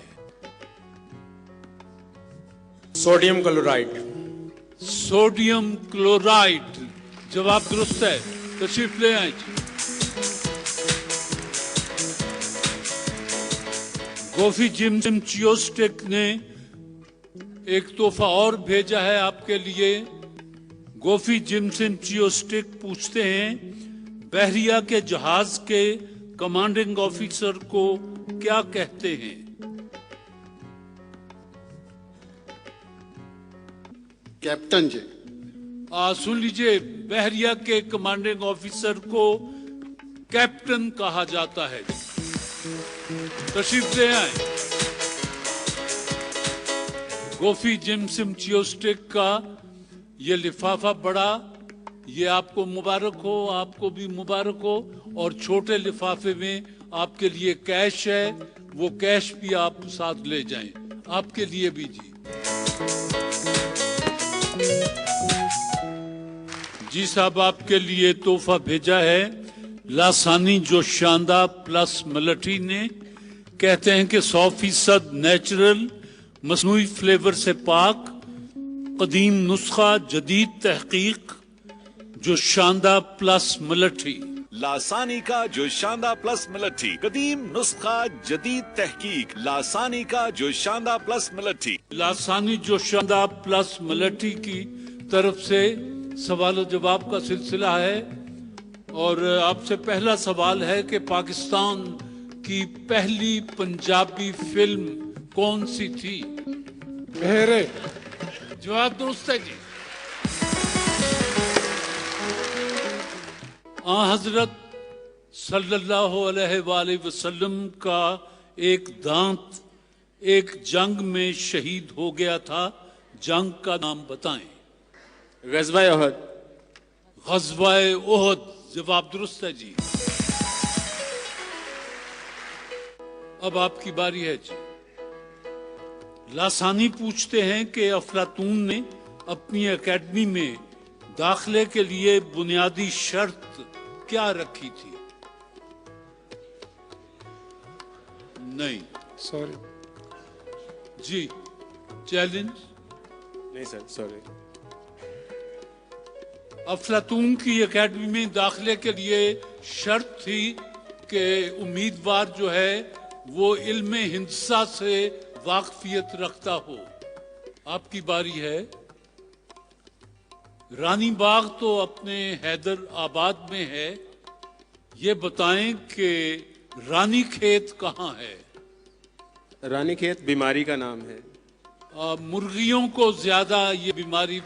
Sodium chloride. सोडियम क्लोराइड जवाब दुरुस्त है। तशरीफ ले आए जी। गोफी जिमसिम चियो स्टिक ने एक तोहफा और भेजा है आपके लिए। गोफी जिमसिम चियो स्टिक पूछते हैं, बहरिया के जहाज के कमांडिंग ऑफिसर को क्या कहते हैं? कैप्टन जी। सुन लीजिए, बहरिया के कमांडिंग ऑफिसर को कैप्टन कहा जाता है। तशरीफ ले आए। गोफी जिमसिम चियोस्टिक का ये लिफाफा बड़ा, ये आपको मुबारक हो, आपको भी मुबारक हो। और छोटे लिफाफे में आपके लिए कैश है, वो कैश भी आप साथ ले जाएं, आपके लिए भी जी। जी साहब, आपके लिए तोहफा भेजा है लासानी जो शानदार प्लस मिलिट्री ने। कहते हैं कि 100% नेचुरल, मसनूई फ्लेवर से पाक, कदीम नुस्खा, जदीद तहकीक, जो शानदार प्लस मिलिट्री। लासानी का जो शानदार प्लस मिलिट्री, कदीम नुस्खा, जदीद तहकीक। लासानी का जो शानदार प्लस मिलिट्री। लासानी जो शानदार प्लस मिलिट्री की तरफ से सवाल और जवाब का सिलसिला है। और आपसे पहला सवाल है कि पाकिस्तान की पहली पंजाबी फिल्म कौन सी थी? मेरे जवाब दुरुस्त है जी। हजरत सल्लल्लाहु अलैहि वसल्लम का एक दांत एक जंग में शहीद हो गया था। जंग का नाम बताएं। गज़वाए ओहद। गज़वाए ओहद, जवाब दुरुस्त है जी। अब आपकी बारी है जी। लासानी पूछते हैं कि अफलातून ने अपनी एकेडमी में दाखिले के लिए बुनियादी शर्त क्या रखी थी? नहीं, सॉरी जी। चैलेंज? नहीं सर, सॉरी। अफलातून की एकेडमी में दाखिले के लिए शर्त थी कि उम्मीदवार जो है वो इल्म हिंसा से वाकफियत रखता हो। आपकी बारी है। रानी बाग तो अपने हैदर आबाद में है। ये बताएं कि रानी खेत कहाँ है? रानी खेत बीमारी का नाम है। मुर्गियों को ज्यादा ये बीमारी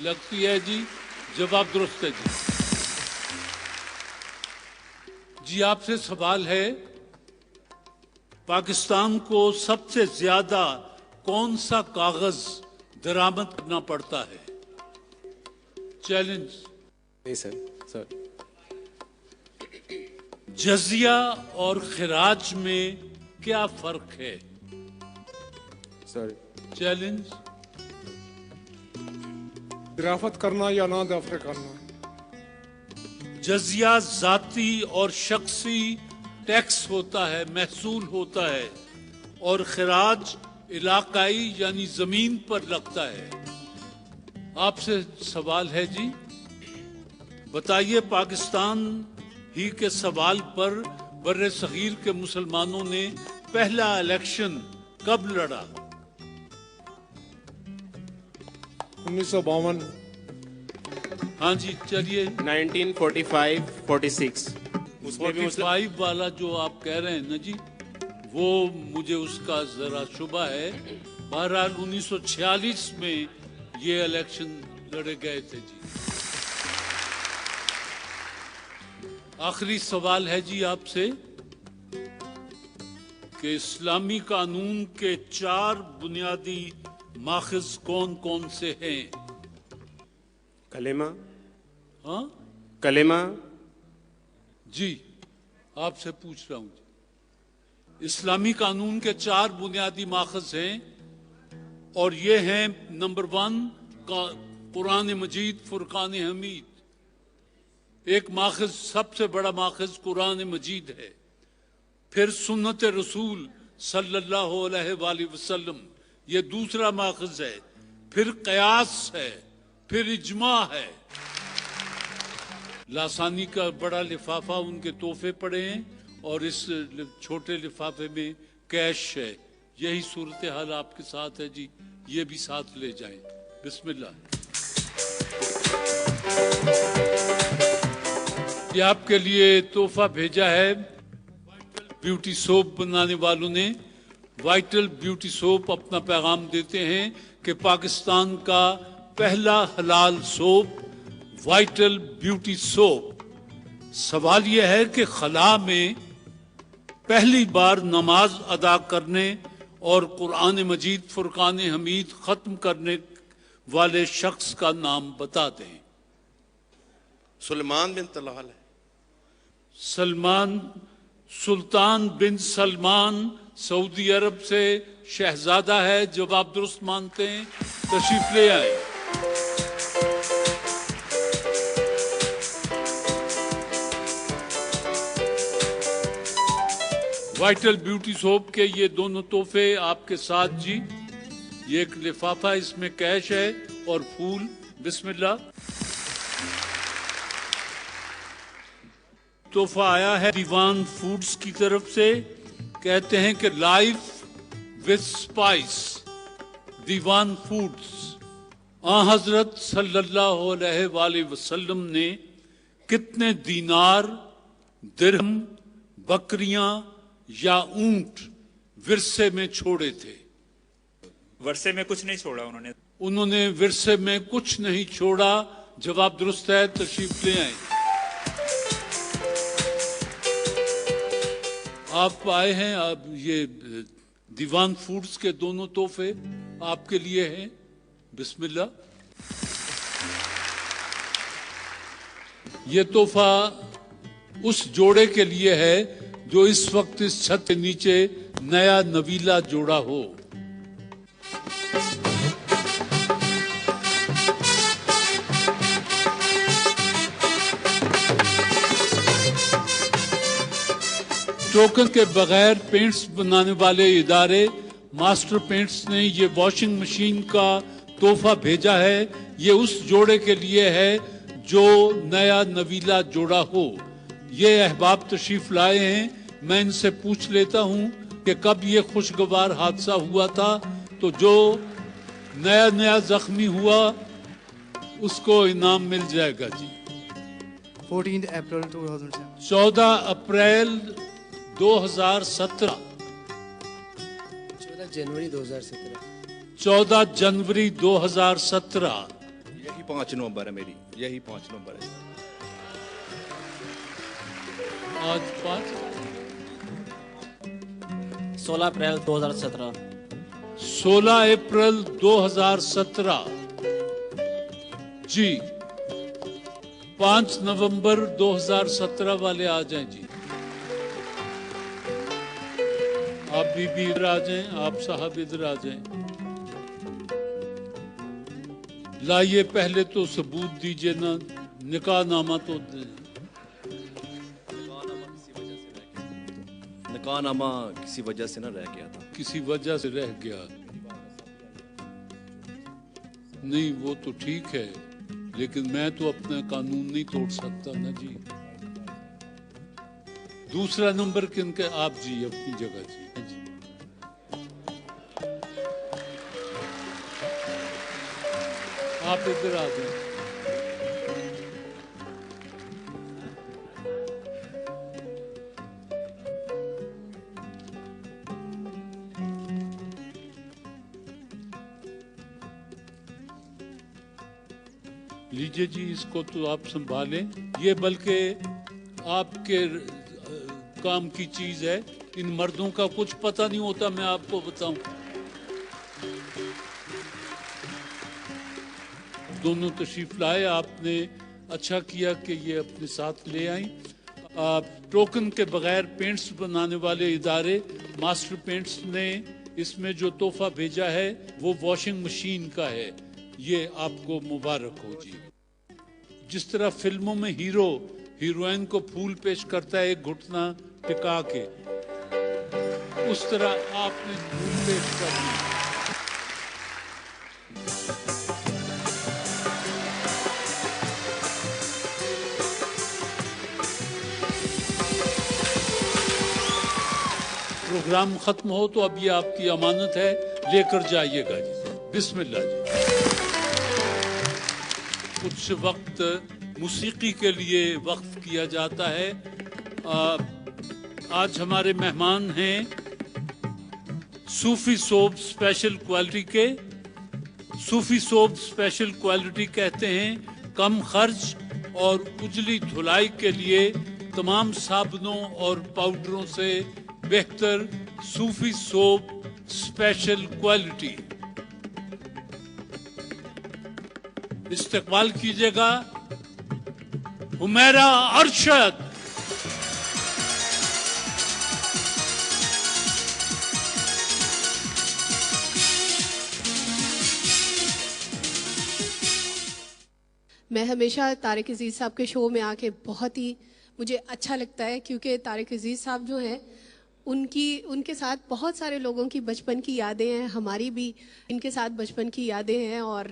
लगती है जी। जवाब दुरुस्त है जी। जी, आपसे सवाल है, पाकिस्तान को सबसे ज्यादा कौन सा कागज दरामद करना पड़ता है? चैलेंज? नहीं सर, सर। जजिया और खिराज में क्या फर्क है? सॉरी। चैलेंज? गिराफत करना या ना दफर करना। जजिया जाती और शख्सी टैक्स होता है, महसूल होता है। और खिराज इलाकाई यानी जमीन पर लगता है। आपसे सवाल है जी, बताइए पाकिस्तान ही के सवाल पर बर्रे सगीर के मुसलमानों ने पहला इलेक्शन कब लड़ा? 1952। हाँ जी, चलिए। 1945-46। उसमें 45 वाला जो आप कह रहे हैं ना जी, वो मुझे उसका जरा शुबा है। बहरहाल 1946 में ये इलेक्शन लड़े गए थे जी। आखिरी सवाल है जी आपसे कि इस्लामी कानून के 4 बुनियादी माखज़ कौन कौन से हैं? कलेमा। हाँ, कलेमा। जी, आपसे पूछ रहा हूं जी। इस्लामी कानून के 4 बुनियादी माखज़ हैं और ये हैं, नंबर 1 कुरान मजीद, फुरकान हमीद। एक माखज़, सबसे बड़ा माखज़ कुरान मजीद है। फिर सुन्नत रसूल सल्लल्लाहु अलैहि वसल्लम, ये दूसरा माखज़ है। फिर कयास है, फिर इज्मा है। लासानी का बड़ा लिफाफा उनके तोहफे पड़े हैं और इस छोटे लिफाफे में कैश है। यही सूरत हाल आपके साथ है जी, ये भी साथ ले जाएं। बिस्मिल्लाह। ये आपके लिए तोहफा भेजा है ब्यूटी सोप बनाने वालों ने। वाइटल ब्यूटी सोप अपना पैगाम देते हैं कि पाकिस्तान का पहला हलाल सोप वाइटल ब्यूटी सोप। सवाल यह है कि खला में पहली बार नमाज अदा करने और कुरान मजीद फुरकान हमीद खत्म करने वाले शख्स का नाम बता दें। सुलेमान बिन तलाल है। सलमान, सुल्तान बिन सलमान सऊदी अरब से शहजादा है। जवाब दुरुस्त मानते हैं, तशरीफ ले आए। वाइटल ब्यूटी सोप के ये दोनों तोहफे आपके साथ जी। ये एक लिफाफा, इसमें कैश है और फूल। बिस्मिल्लाह। तोहफा आया है दीवान फूड्स की तरफ से। कहते हैं कि life with spice, Diwan foods. हजरत सल्लल्लाहु अलैहि वसल्लम ने कितने दीनार, दिरहम, बकरियां या ऊंट विरसे में छोड़े थे? वर्षे में कुछ नहीं छोड़ा उन्होंने विरसे में कुछ नहीं छोड़ा। जवाब दुरुस्त है, तशरीफ ले आए। आप आए हैं, अब ये दीवान फूड्स के दोनों तोहफे आपके लिए हैं। बिस्मिल्लाह। ये तोहफा उस जोड़े के लिए है जो इस वक्त इस छत के नीचे नया नवीला जोड़ा हो। टोकन के बगैर पेंट्स बनाने वाले इदारे मास्टर पेंट्स ने ये वॉशिंग मशीन का तोहफा भेजा है। ये उस जोड़े के लिए है जो नया नवीला जोड़ा हो। ये अहबाब तशरीफ लाए हैं। मैं इनसे पूछ लेता हूं कि कब ये खुशगवार हादसा हुआ था। तो जो नया नया जख्मी हुआ उसको इनाम मिल जाएगा जी। 14 अप्रैल 2007। 14 अप्रैल 2017। 14 जनवरी 2017। 14 जनवरी 2017। यही 5 नवंबर है मेरी, यही 5 नवंबर है। आज 5 16 अप्रैल 2017। 16 अप्रैल 2017 जी। 5 नवंबर 2017 वाले आ जाएं जी। आप भी इधर आ जाएं, आप साहब इधर आ जाएं। लाइए पहले तो सबूत दीजिए ना, निकाह नामा तो निकाहनामा किसी वजह से ना रह गया था। किसी वजह से रह गया। नहीं वो तो ठीक है, लेकिन मैं तो अपना कानून नहीं तोड़ सकता ना जी। दूसरा नंबर किनके? आप जी अपनी जगह जी। आप इधर आ जाए। लीजिए जी, इसको तो आप संभालें। ये बल्कि आपके काम की चीज है। इन मर्दों का कुछ पता नहीं होता, मैं आपको बताऊं। दोनों तशरीफ लाए, आपने अच्छा किया कि ये अपने साथ ले आई। टोकन के बगैर पेंट्स बनाने वाले इदारे मास्टर पेंट्स ने इसमें जो तोहफा भेजा है वो वॉशिंग मशीन का है। ये आपको मुबारक हो जी। जिस तरह फिल्मों में हीरो हीरोइन को फूल पेश करता है एक घुटना टिका के, उस तरह आपने फूल पेश कर दिया। प्रोग्राम खत्म हो तो अब ये आपकी अमानत है, लेकर जाइएगा जी। बिस्मिल्लाह जी। कुछ वक्त मौसीकी के लिए वक्फ किया जाता है। आज हमारे मेहमान हैं सूफी सोप स्पेशल क्वालिटी के सूफी सोप स्पेशल क्वालिटी कहते हैं कम खर्च और उजली धुलाई के लिए तमाम साबुनों और पाउडरों से बेहतर सूफी सोप स्पेशल क्वालिटी। इस्तेमाल कीजिएगा। हुमैरा अरशद। मैं हमेशा तारिक अजीज़ साहब के शो में आके बहुत ही मुझे अच्छा लगता है, क्योंकि तारिक अजीज़ साहब जो हैं उनके साथ बहुत सारे लोगों की बचपन की यादें हैं, हमारी भी इनके साथ बचपन की यादें हैं। और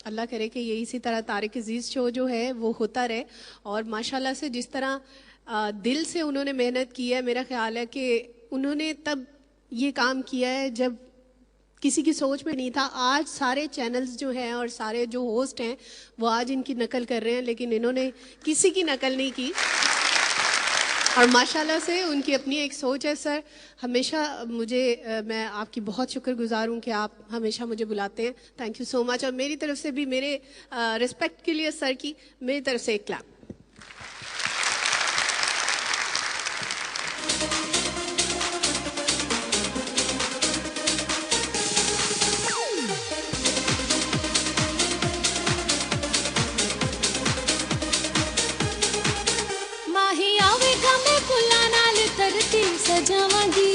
अल्लाह करे कि ये इसी तरह तारिक अजीज़ शो जो है वो होता रहे। और माशाल्लाह से जिस तरह दिल से उन्होंने मेहनत की है, मेरा ख्याल है कि उन्होंने तब ये काम किया है जब किसी की सोच में नहीं था। आज सारे चैनल्स जो हैं और सारे जो होस्ट हैं वो आज इनकी नकल कर रहे हैं, लेकिन इन्होंने किसी की नकल नहीं की। और माशाल्लाह से उनकी अपनी एक सोच है। सर हमेशा मैं आपकी बहुत शुक्रगुजार हूँ कि आप हमेशा मुझे बुलाते हैं। Thank you so much. और मेरी तरफ से भी मेरे रिस्पेक्ट के लिए सर की मेरी तरफ से एक क्लैप। सजावांगी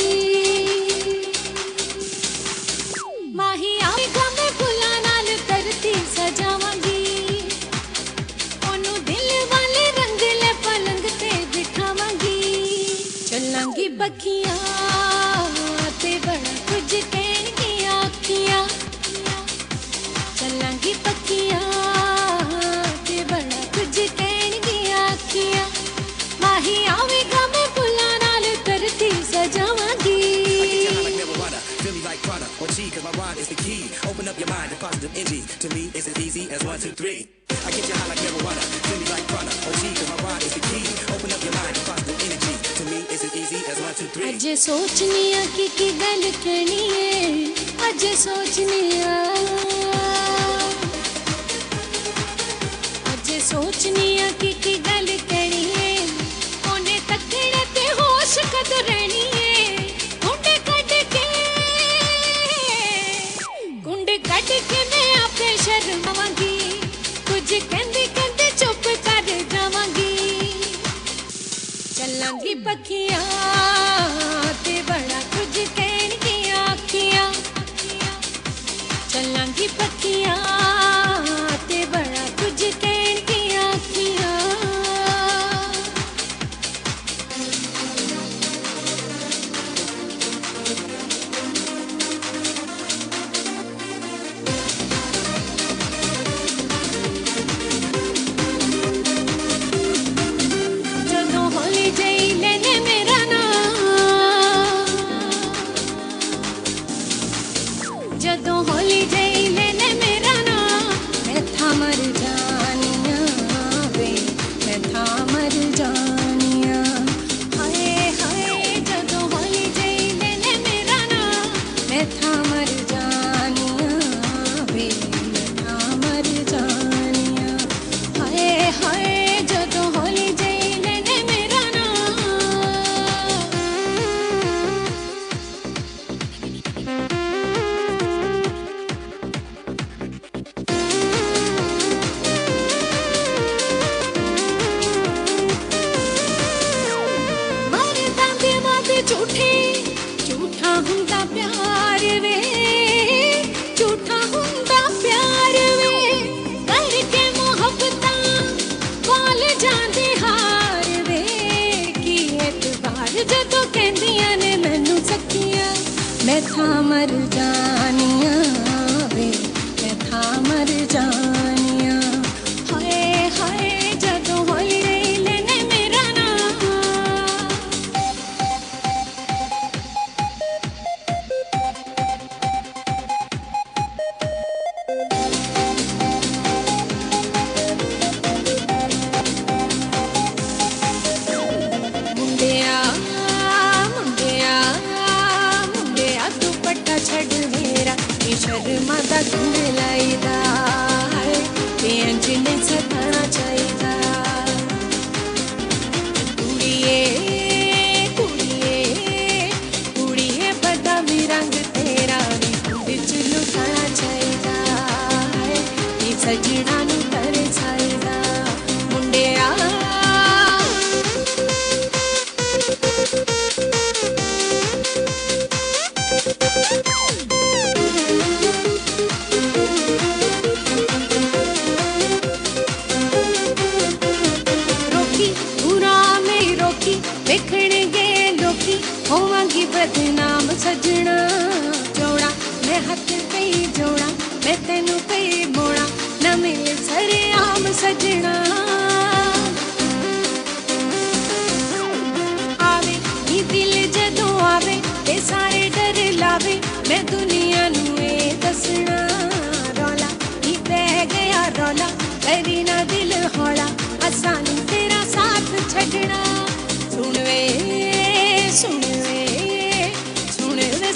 माही आवेगा मैं फुल्लां नाल धरती सजावांगी ओनू दिल वाले रंगले पलंग ते बिठावांगी चलांगी बखियां ते बड़ा कुछ कहणगियां अखियां चलांगी बखियां ते बड़ा कुछ कहणगियां अखियां माही आवेगा मैं फुल्लां सजावांगी feel me like Prada or G, cause my ride is the key. Open up your mind to positive energy. To me, it's as easy as 1, 2, 3. I get you high like marijuana. Feel me like Prada or G, cause my ride is the key. Open up your mind to positive energy. To me, it's as easy as 1, 2, 3. अजे सोचनिया की गल कहनी है। अजे सोचनिया अजे सोचनिया की गल कहनी है। ओने तकड़े ते होश कद रहनी है। कट के मैं आपे शर्मावांगी कुछ कहंदे कहंदे चुप कर जावांगी चलांगी पखियां ते बड़ा कुछ कहणगियां अखियां चलांगी पखियां ते बड़ा कुछ कहणगियां अखियां जदों होली जई लेने मेरा ना मैं था मर जानिया वे मैं था मर जानिया हाय हाय जदों होली जई लेने मेरा ना मैं था मर जानिया वे मैं था मर जानिया हाय हाय जदों होली जई लेने मेरा ना झूठे झूठा हुंदा प्यार वे झूठा हुंदा प्यार वे करके मोहब्बतां वाल जांदे हार वे की एतबार जदों कहंदियां ने मैनू सखियां मैं था मर जानिया वे मैं था मर जानिया हाय हाय जदों होली लेने मेरा ना शर्मा दा लाईदा है ते अंजने सताना चाहिदा कुड़िए कुड़िए कुड़िए बड़ा भी रंग तेरा भी बिच लुटाना चाहिदा है ये सजना नू करे चाहिदा मुंडिया होवांगी बदनाम सजना जोड़ा मैं हथ पे जोड़ा मैं तेनू पे मोड़ा न मिले सरे आम सजना आवे नी दिल जदों आवे ते सारे डर लावे मैं दुनिया नू ए दसना रौला नी पै गया रौला करी ना दिल हौला आसानी तेरा साथ छड़ना सुन वे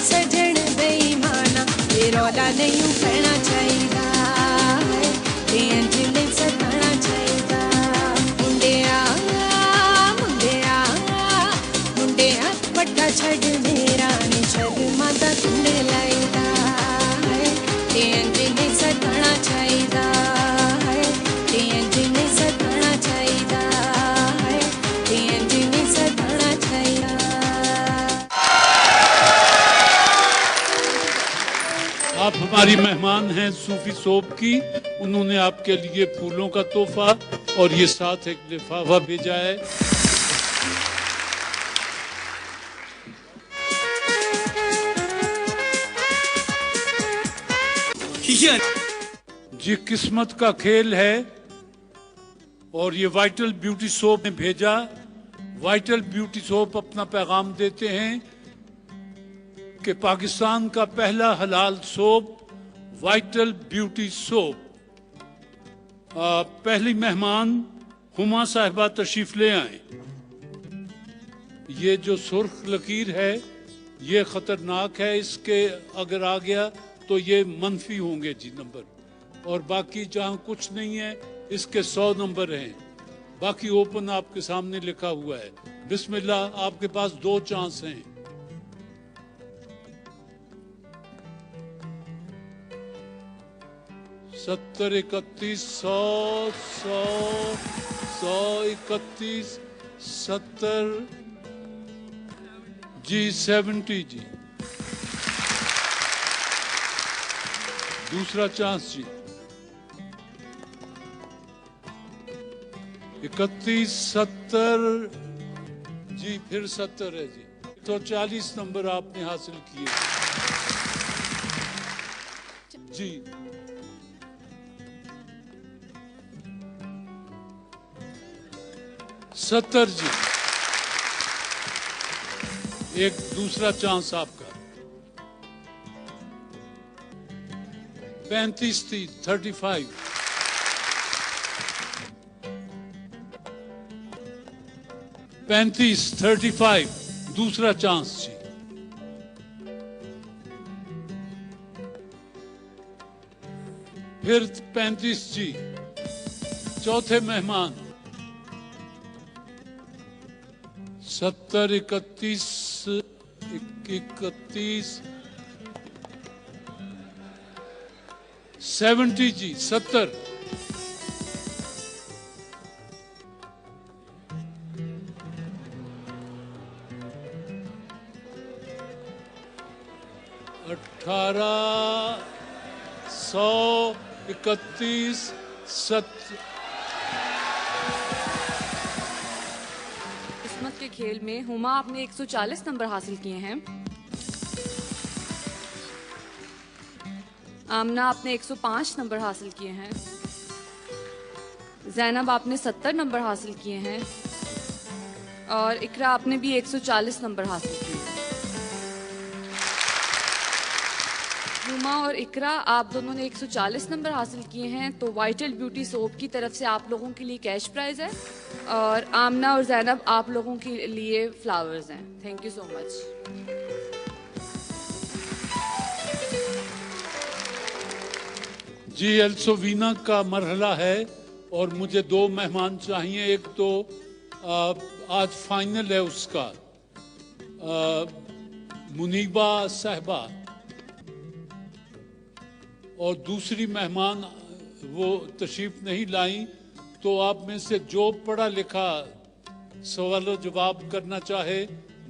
सजन बेईमाना ये रौला नहीं उठना चाहिदा ते अंजने सताना चाहिदा मुंडिया मुंडिया मुंडिया पट्टा छड़ मेरा नी शर्मा दा तुंडे लाईदा ते अंजने सताना चाहिदा ते अंजने सताना चाहिदा ते अंजने सताना चाहिदा। आप हमारी मेहमान हैं सूफी सोप की, उन्होंने आपके लिए फूलों का तोहफा और ये साथ एक लिफाफा भेजा है। जी किस्मत का खेल है और ये वाइटल ब्यूटी सोप ने भेजा। वाइटल ब्यूटी सोप अपना पैगाम देते हैं कि पाकिस्तान का पहला हलाल सोप वाइटल ब्यूटी सोप। पहली मेहमान हुमा साहिबा तशरीफ ले आए। ये जो सुर्ख लकीर है ये खतरनाक है, इसके अगर आ गया तो ये मनफी होंगे जी नंबर, और बाकी जहां कुछ नहीं है इसके 100 नंबर हैं। बाकी ओपन आपके सामने लिखा हुआ है। बिस्मिल्लाह, आपके पास 2 चांस हैं। सत्तर 31 100 131 70 जी 70 जी। दूसरा चांस जी 31 70 जी, फिर 70 है जी। तो 40 नंबर आपने हासिल किए जी। सत्तर जी। एक दूसरा चांस आपका 35 थी 35। पैंतीस 35 दूसरा चांस जी। फिर 35 जी। चौथे मेहमान 70 31 31 70 जी 70। अठारह 100 31 70। किस्मत के खेल में हुमा आपने 140 नंबर हासिल किए हैं। आमना आपने 105 नंबर हासिल किए हैं। जैनब आपने 70 नंबर हासिल किए हैं और इकरा आपने भी 140 नंबर हासिल किए हैं। हुमा और इकरा आप दोनों ने 140 नंबर हासिल किए हैं, तो वाइटल ब्यूटी सोप की तरफ से आप लोगों के लिए कैश प्राइज है और आमना और जैनब आप लोगों के लिए फ्लावर्स हैं। Thank you so much. जी एल्सोविना का मरहला है और मुझे 2 मेहमान चाहिए। एक तो आज फाइनल है उसका, मुनीबा साहबा, और दूसरी मेहमान वो तशरीफ नहीं लाई। तो आप में से जो पढ़ा लिखा सवाल जवाब करना चाहे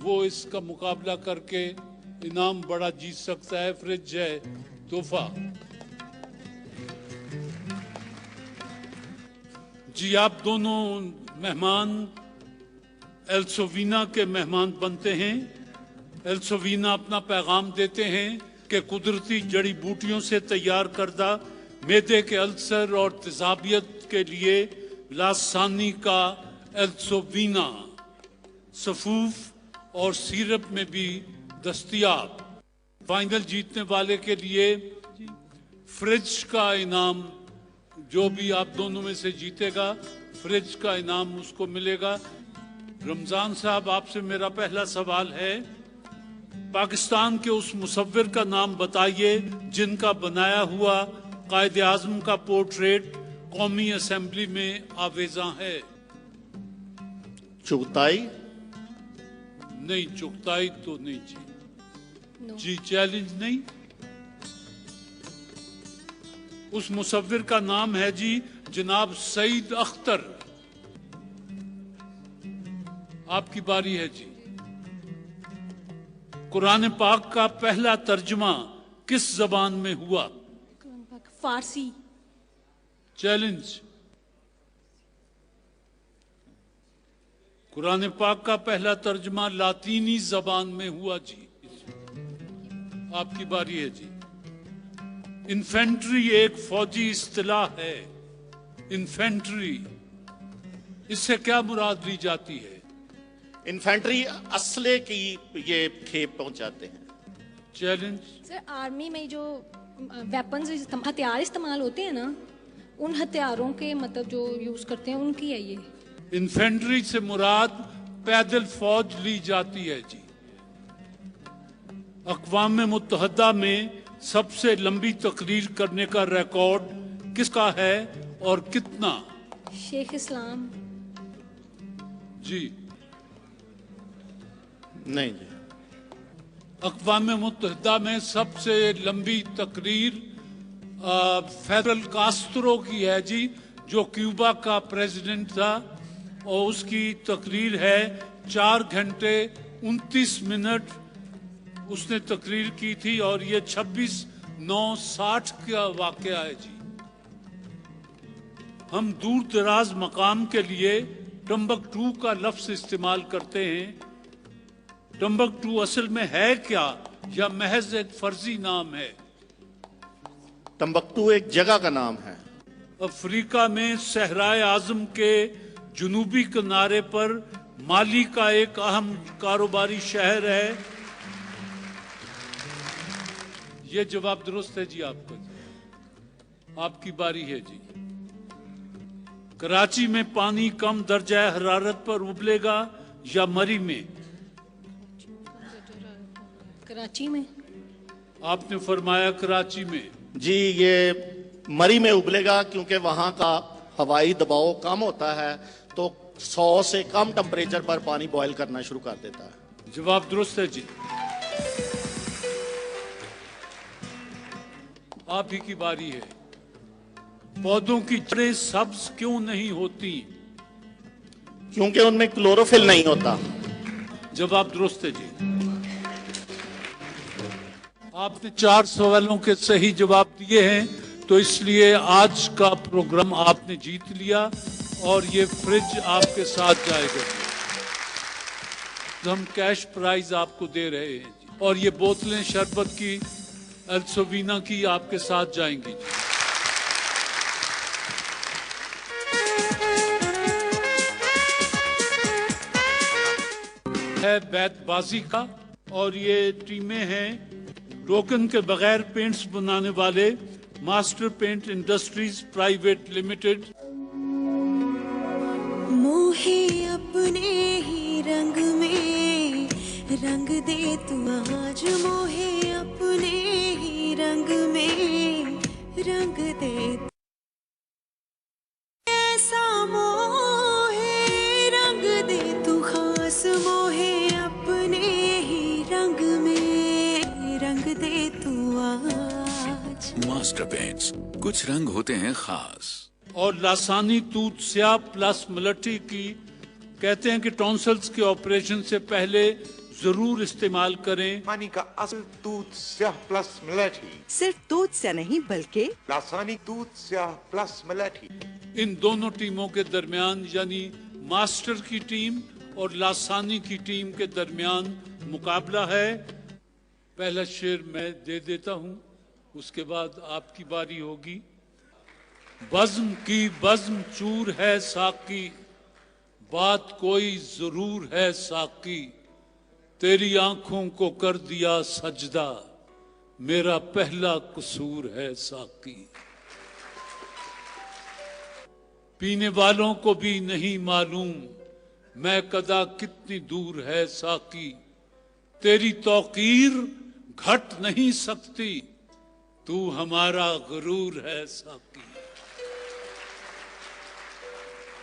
वो इसका मुकाबला करके इनाम बड़ा जीत सकता है। फ्रिज है तोहफा। जी आप दोनों मेहमान एल्सोविना के मेहमान बनते हैं। एल्सोविना अपना पैगाम देते हैं कि कुदरती जड़ी बूटियों से तैयार करदा मैदे के अल्सर और तेजाबियत के लिए लासानी का एल्सोविना सफूफ और सिरप में भी दस्तयाब। फाइनल जीतने वाले के लिए फ्रिज का इनाम, जो भी आप दोनों में से जीतेगा फ्रिज का इनाम उसको मिलेगा। रमजान साहब, आपसे मेरा पहला सवाल है, पाकिस्तान के उस मुसव्विर का नाम बताइए जिनका बनाया हुआ कायदे आज़म का पोर्ट्रेट कौमी असेंबली में आवेजा है। चुगताई? नहीं, चुगताई तो नहीं जी। जी चैलेंज नहीं। उस मुसव्विर का नाम है जी जनाब सईद अख्तर। आपकी बारी है जी। कुरान पाक का पहला तर्जुमा किस जबान में हुआ? फारसी। चैलेंज। कुरान पाक का पहला तर्जुमा लातीनी जबान में हुआ जी। आपकी बारी है जी। इन्फेंट्री एक फौजी इस्तिलाह है। इन्फेंट्री, इससे क्या मुराद ली जाती है? इन्फेंट्री असले की ये खेप पहुंचाते हैं। चैलेंज। सर आर्मी में जो वेपन्स हथियार इस्तेमाल होते हैं ना, उन हथियारों के मतलब जो यूज करते हैं उनकी है ये। इन्फेंट्री से मुराद पैदल फौज ली जाती है जी। अक़वाम मुत्तहदा में सबसे लंबी तकरीर करने का रिकॉर्ड किसका है और कितना? शेख इस्लाम। जी नहीं जी। अक़वाम मुत्तहदा में सबसे लंबी तकरीर फेडरल कास्त्रो की है जी, जो क्यूबा का प्रेसिडेंट था, और उसकी तकरीर है 4 घंटे 29 मिनट उसने तकरीर की थी, और ये 26/9/60 का वाकया है जी। हम दूर दराज मकाम के लिए टम्बकटू का लफ्ज इस्तेमाल करते हैं। टम्बकटू असल में है क्या या महज एक फर्जी नाम है? टम्बकटू एक जगह का नाम है। अफ्रीका में सहराए आजम के जुनूबी किनारे पर माली का एक अहम कारोबारी शहर है। ये जवाब दुरुस्त है जी आपका। आपकी बारी है जी। कराची में पानी कम दर्जा हरारत पर उबलेगा या मरी में? कराची में। आपने फरमाया कराची में। जी ये मरी में उबलेगा क्योंकि वहां का हवाई दबाव कम होता है, तो 100 से कम टेम्परेचर पर पानी बॉयल करना शुरू कर देता है। जवाब दुरुस्त है जी। आप ही की बारी है। पौधों की जड़ें सब्ज क्यों नहीं होती? क्योंकि उनमें क्लोरोफिल नहीं होता। जवाब दुरुस्त है जी। आपने 4 सवालों के सही जवाब दिए हैं, तो इसलिए आज का प्रोग्राम आपने जीत लिया और ये फ्रिज आपके साथ जाएगा। हम कैश प्राइज आपको दे रहे हैं जी, और ये बोतलें शरबत की एल्सोविना की आपके साथ जाएंगी जी। है बैतबाजी का, और ये टीमें हैं टोकन के बगैर पेंट्स बनाने वाले master paint industries private limited. मोहे अपने ही रंग में रंग दे तू आज, मोहे अपने ही रंग में रंग दे ऐसा मोहे रंग दे तू खास मोहे अपने ही रंग में रंग दे तू आज। मास्टर पेंट्स, कुछ रंग होते हैं खास। और लासानी तूत स्याह प्लस मलठी की कहते हैं कि टॉन्सिल्स के ऑपरेशन से पहले जरूर इस्तेमाल करें। लासानी का असल दूध स्याह प्लस मलठी। सिर्फ दूध से नहीं बल्कि लासानी दूध स्याह प्लस मलठी। इन दोनों टीमों के दरमियान यानी मास्टर की टीम और लासानी की टीम के दरमियान मुकाबला है। पहला शेर मैं दे देता हूं, उसके बाद आपकी बारी होगी। बज़्म की बज़्म चूर है साकी, बात कोई जरूर है साकी, तेरी आंखों को कर दिया सजदा, मेरा पहला कसूर है साकी। पीने वालों को भी नहीं मालूम मैं कदा कितनी दूर है साकी, तेरी तौकीर घट नहीं सकती, तू हमारा गुरूर है साकी,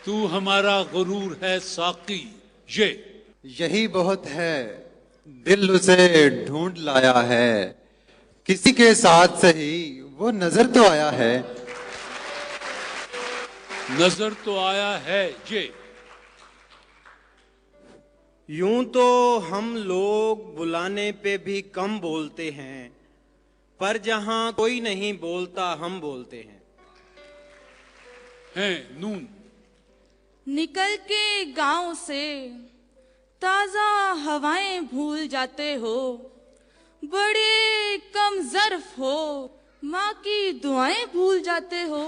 तू हमारा गुरूर है साकी। यही बहुत है, दिल उसे ढूंढ लाया है, किसी के साथ सही वो नजर तो आया है, नजर तो आया है। यूं तो हम लोग बुलाने पे भी कम बोलते हैं, पर जहां कोई नहीं बोलता हम बोलते हैं। नून। निकल के गांव से ताजा हवाएं भूल जाते हो, बड़े कम ज़र्फ हो, माँ की दुआएं भूल जाते हो।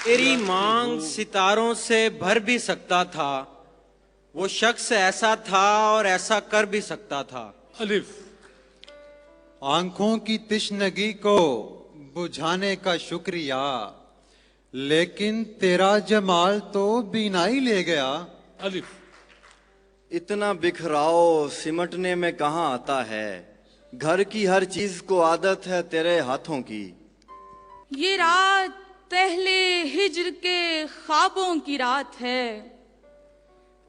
तेरी मांग सितारों से भर भी सकता था, वो शख्स ऐसा था और ऐसा कर भी सकता था। अलिफ। आंखों की तिश्नगी को बुझाने का शुक्रिया, लेकिन तेरा जमाल तो बीनाई ले गया। अलिफ। इतना बिखराओ सिमटने में कहाँ आता है, घर की हर चीज को आदत है तेरे हाथों की। ये रात पहले हिज्र के ख्वाबों की रात है,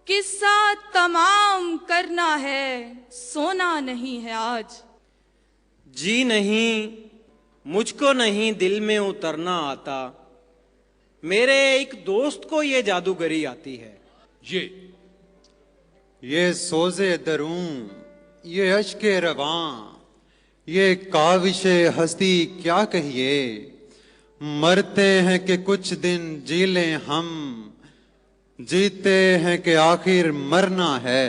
किस्सा तमाम करना है, सोना नहीं है आज। जी नहीं, मुझको नहीं दिल में उतरना आता, मेरे एक दोस्त को ये जादूगरी आती है। ये सोजे दरूं, ये अश्के रवां, ये काविशे हस्ती क्या कहिए, मरते हैं कि कुछ दिन जी लें हम, जीते हैं कि आखिर मरना है।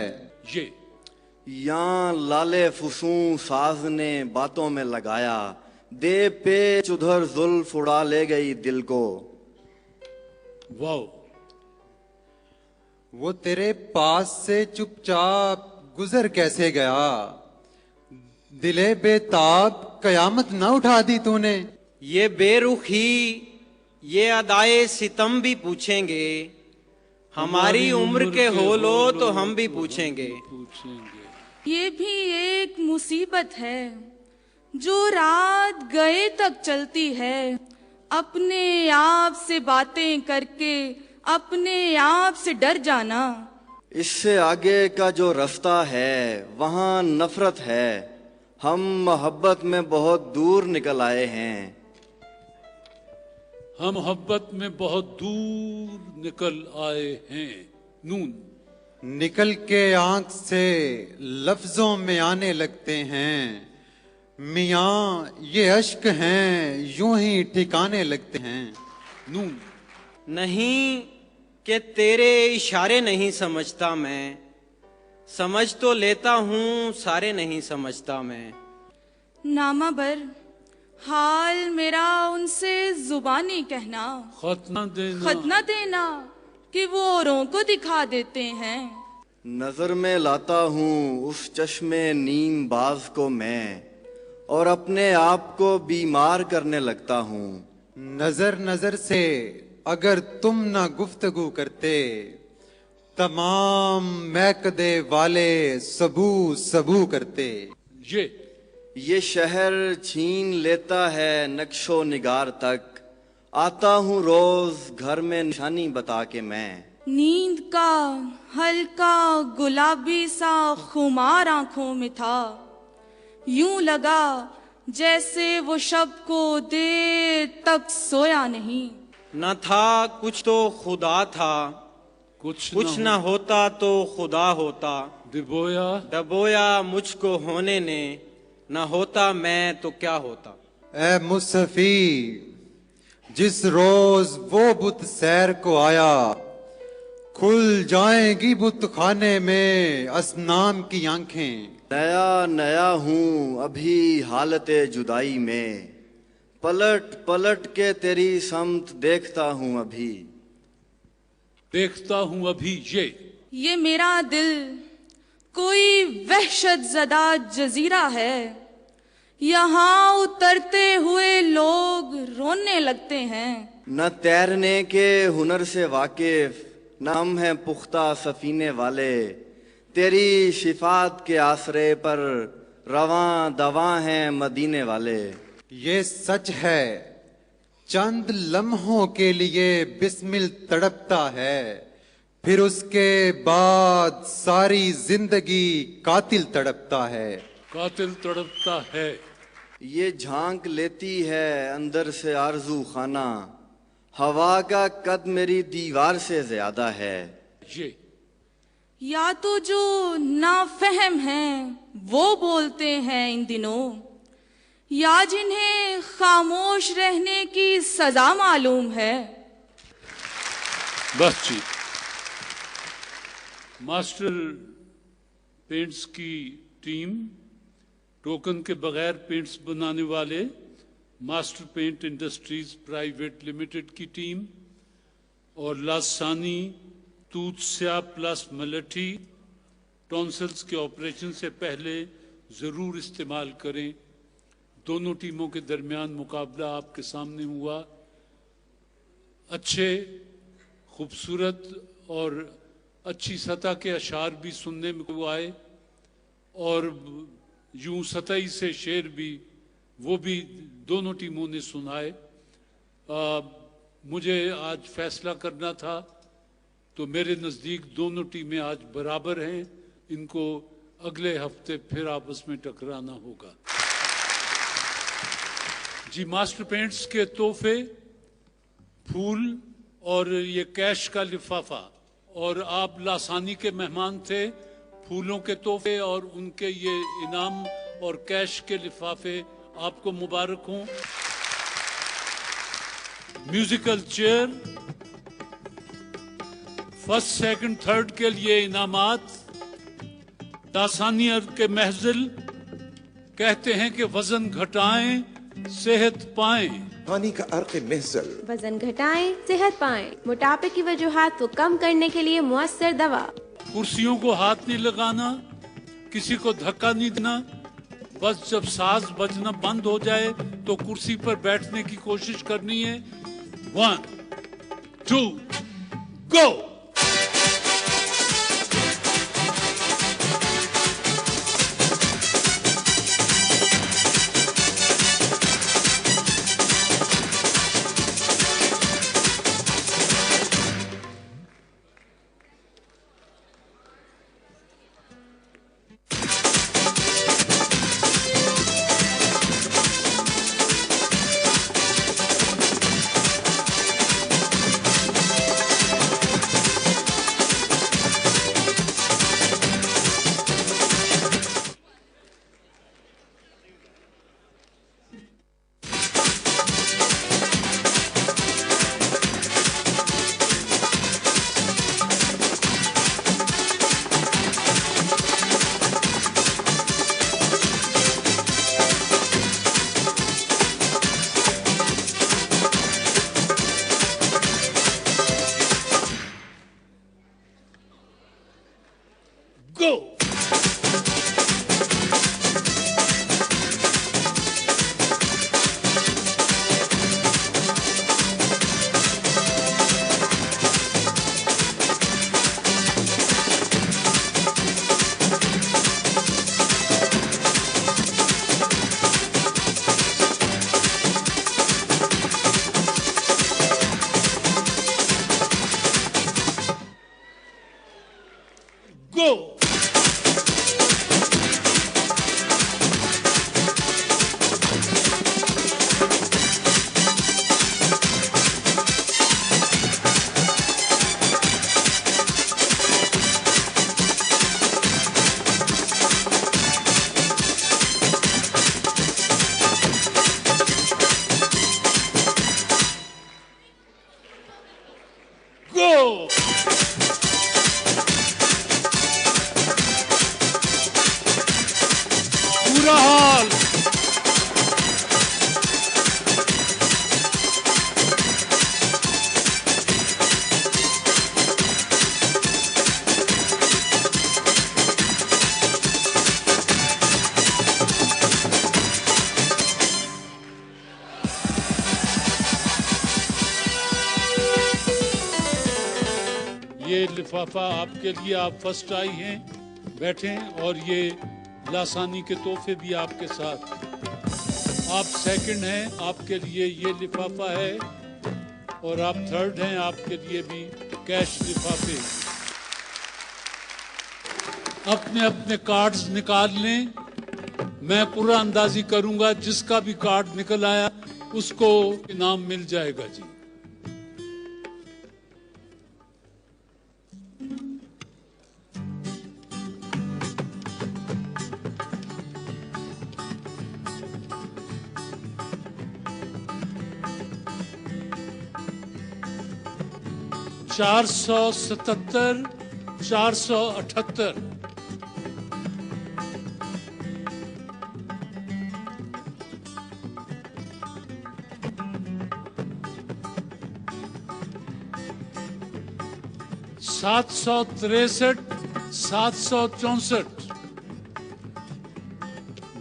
यहाँ लाले फुसूं साज ने बातों में लगाया, दे पे उधर जुल्फ उड़ा ले गई दिल को। वाओ। वो तेरे पास से चुपचाप गुजर कैसे गया, दिले बेताब कयामत न उठा दी तूने। ये बेरुखी, ये अदाए सितम भी पूछेंगे, हमारी उम्र के हो लो तो हम भी पूछेंगे। ये भी एक मुसीबत है जो रात गए तक चलती है, अपने आप से बातें करके अपने आप से डर जाना। इससे आगे का जो रास्ता है वहाँ नफरत है, हम मोहब्बत में बहुत दूर निकल आए हैं। हम मोहब्बत में बहुत दूर निकल आए हैं। नून। निकल के आंख से लफ्जों में आने लगते हैं, मियाँ ये अश्क हैं यूं ही ठिकाने लगते हैं। नून। नहीं कि तेरे इशारे नहीं समझता मैं, समझ तो लेता हूँ सारे नहीं समझता मैं। नामा बर हाल मेरा उनसे जुबानी कहना, खत न देना कि वो औरों को दिखा देते हैं। नजर में लाता हूँ उस चश्मे नीम बाज को मैं, और अपने आप को बीमार करने लगता हूँ। नजर नजर से अगर तुम ना गुफ्तगू करते, तमाम महकदे वाले सबू सबू करते। ये शहर छीन लेता है नक्शो निगार तक, आता हूँ रोज घर में निशानी बता के मैं। नींद का हल्का गुलाबी सा खुमार आंखों में था, यूं लगा जैसे वो शब को देर तक सोया नहीं। न था कुछ तो खुदा था, कुछ न होता तो खुदा होता। डबोया मुझको होने ने, न होता मैं तो क्या होता। ए मुसफी, जिस रोज वो बुत सैर को आया, खुल जाएंगी बुत खाने में असनाम की आंखें। नया नया हूँ अभी हालते जुदाई में, पलट पलट के तेरी समत देखता हूँ अभी। देखता हूँ अभी ये मेरा दिल कोई वहशत ज़दा जजीरा है, यहाँ उतरते हुए लोग रोने लगते हैं। न तैरने के हुनर से वाकिफ, न हम हैं पुख्ता सफीने वाले, तेरी शिफात के आसरे पर रवां दवा हैं मदीने वाले। ये सच है, चंद लम्हों के लिए बिस्मिल तड़पता है, फिर उसके बाद सारी जिंदगी कातिल तड़पता है। कातिल तड़पता है। ये झांक लेती है अंदर से आरजू खाना, हवा का कद मेरी दीवार से ज्यादा है। या तो जो नाफहम हैं वो बोलते हैं इन दिनों, या जिन्हें खामोश रहने की सजा मालूम है। बस जी, मास्टर पेंट्स की टीम, टोकन के बगैर पेंट्स बनाने वाले master paint industries private limited की टीम और लासानी तूत्स्या प्लस मलठी टॉन्सिल्स के ऑपरेशन से पहले जरूर इस्तेमाल करें। दोनों टीमों के दरमियान मुकाबला आपके सामने हुआ। अच्छे, खूबसूरत और अच्छी सतह के अशार भी सुनने में आए और यूं सतही से शेर भी, वो भी दोनों टीमों ने सुनाए। मुझे आज फैसला करना था तो मेरे नज़दीक दोनों टीमें आज बराबर हैं, इनको अगले हफ्ते फिर आपस में टकराना होगा। जी, मास्टर पेंट्स के तोहफे, फूल और ये कैश का लिफाफा, और आप लासानी के मेहमान थे। फूलों के तोहफे और उनके ये इनाम और कैश के लिफाफे आपको मुबारक हों। Musical chair, first second third के लिए इनामात। लासानियर के महजिल कहते हैं कि वजन घटाएं सेहत पाएं। पानी का अर्क महजिल, वजन घटाएं सेहत पाएं, मोटापे की वजूहात को कम करने के लिए मुअस्सर दवा। कुर्सियों को हाथ नहीं लगाना, किसी को धक्का नहीं देना, बस जब साज बजना बंद हो जाए तो कुर्सी पर बैठने की कोशिश करनी है। 1 2 गो। पूरा हाल। ये लिफाफा आपके लिए, आप फर्स्ट आई हैं, बैठें। और ये लासानी के तोहफे भी आपके साथ। आप सेकंड हैं, आपके लिए ये लिफाफा है। और आप थर्ड हैं, आपके लिए भी कैश लिफाफे। अपने अपने कार्ड्स निकाल लें। मैं पूरा अंदाजी करूंगा, जिसका भी कार्ड निकल आया उसको इनाम मिल जाएगा जी। चार 477, 478। सात 763, 764।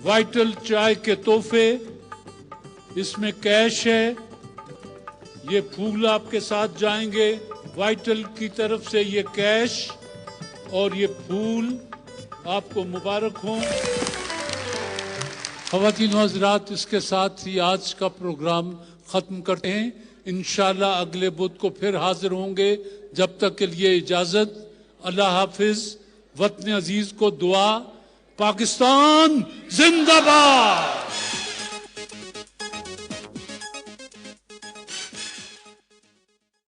वाइटल चाय के तोहफे, इसमें कैश है। ये फूल आपके साथ जाएंगे। वाइटल की तरफ से ये कैश और ये फूल आपको मुबारक हो। ख़वातीन व हज़रात, इसके साथ ही आज का प्रोग्राम ख़त्म करते हैं। इंशाअल्लाह अगले बुध को फिर हाजिर होंगे। जब तक के लिए इजाज़त। अल्लाह हाफिज़। वतन अजीज़ को दुआ। पाकिस्तान जिंदाबाद।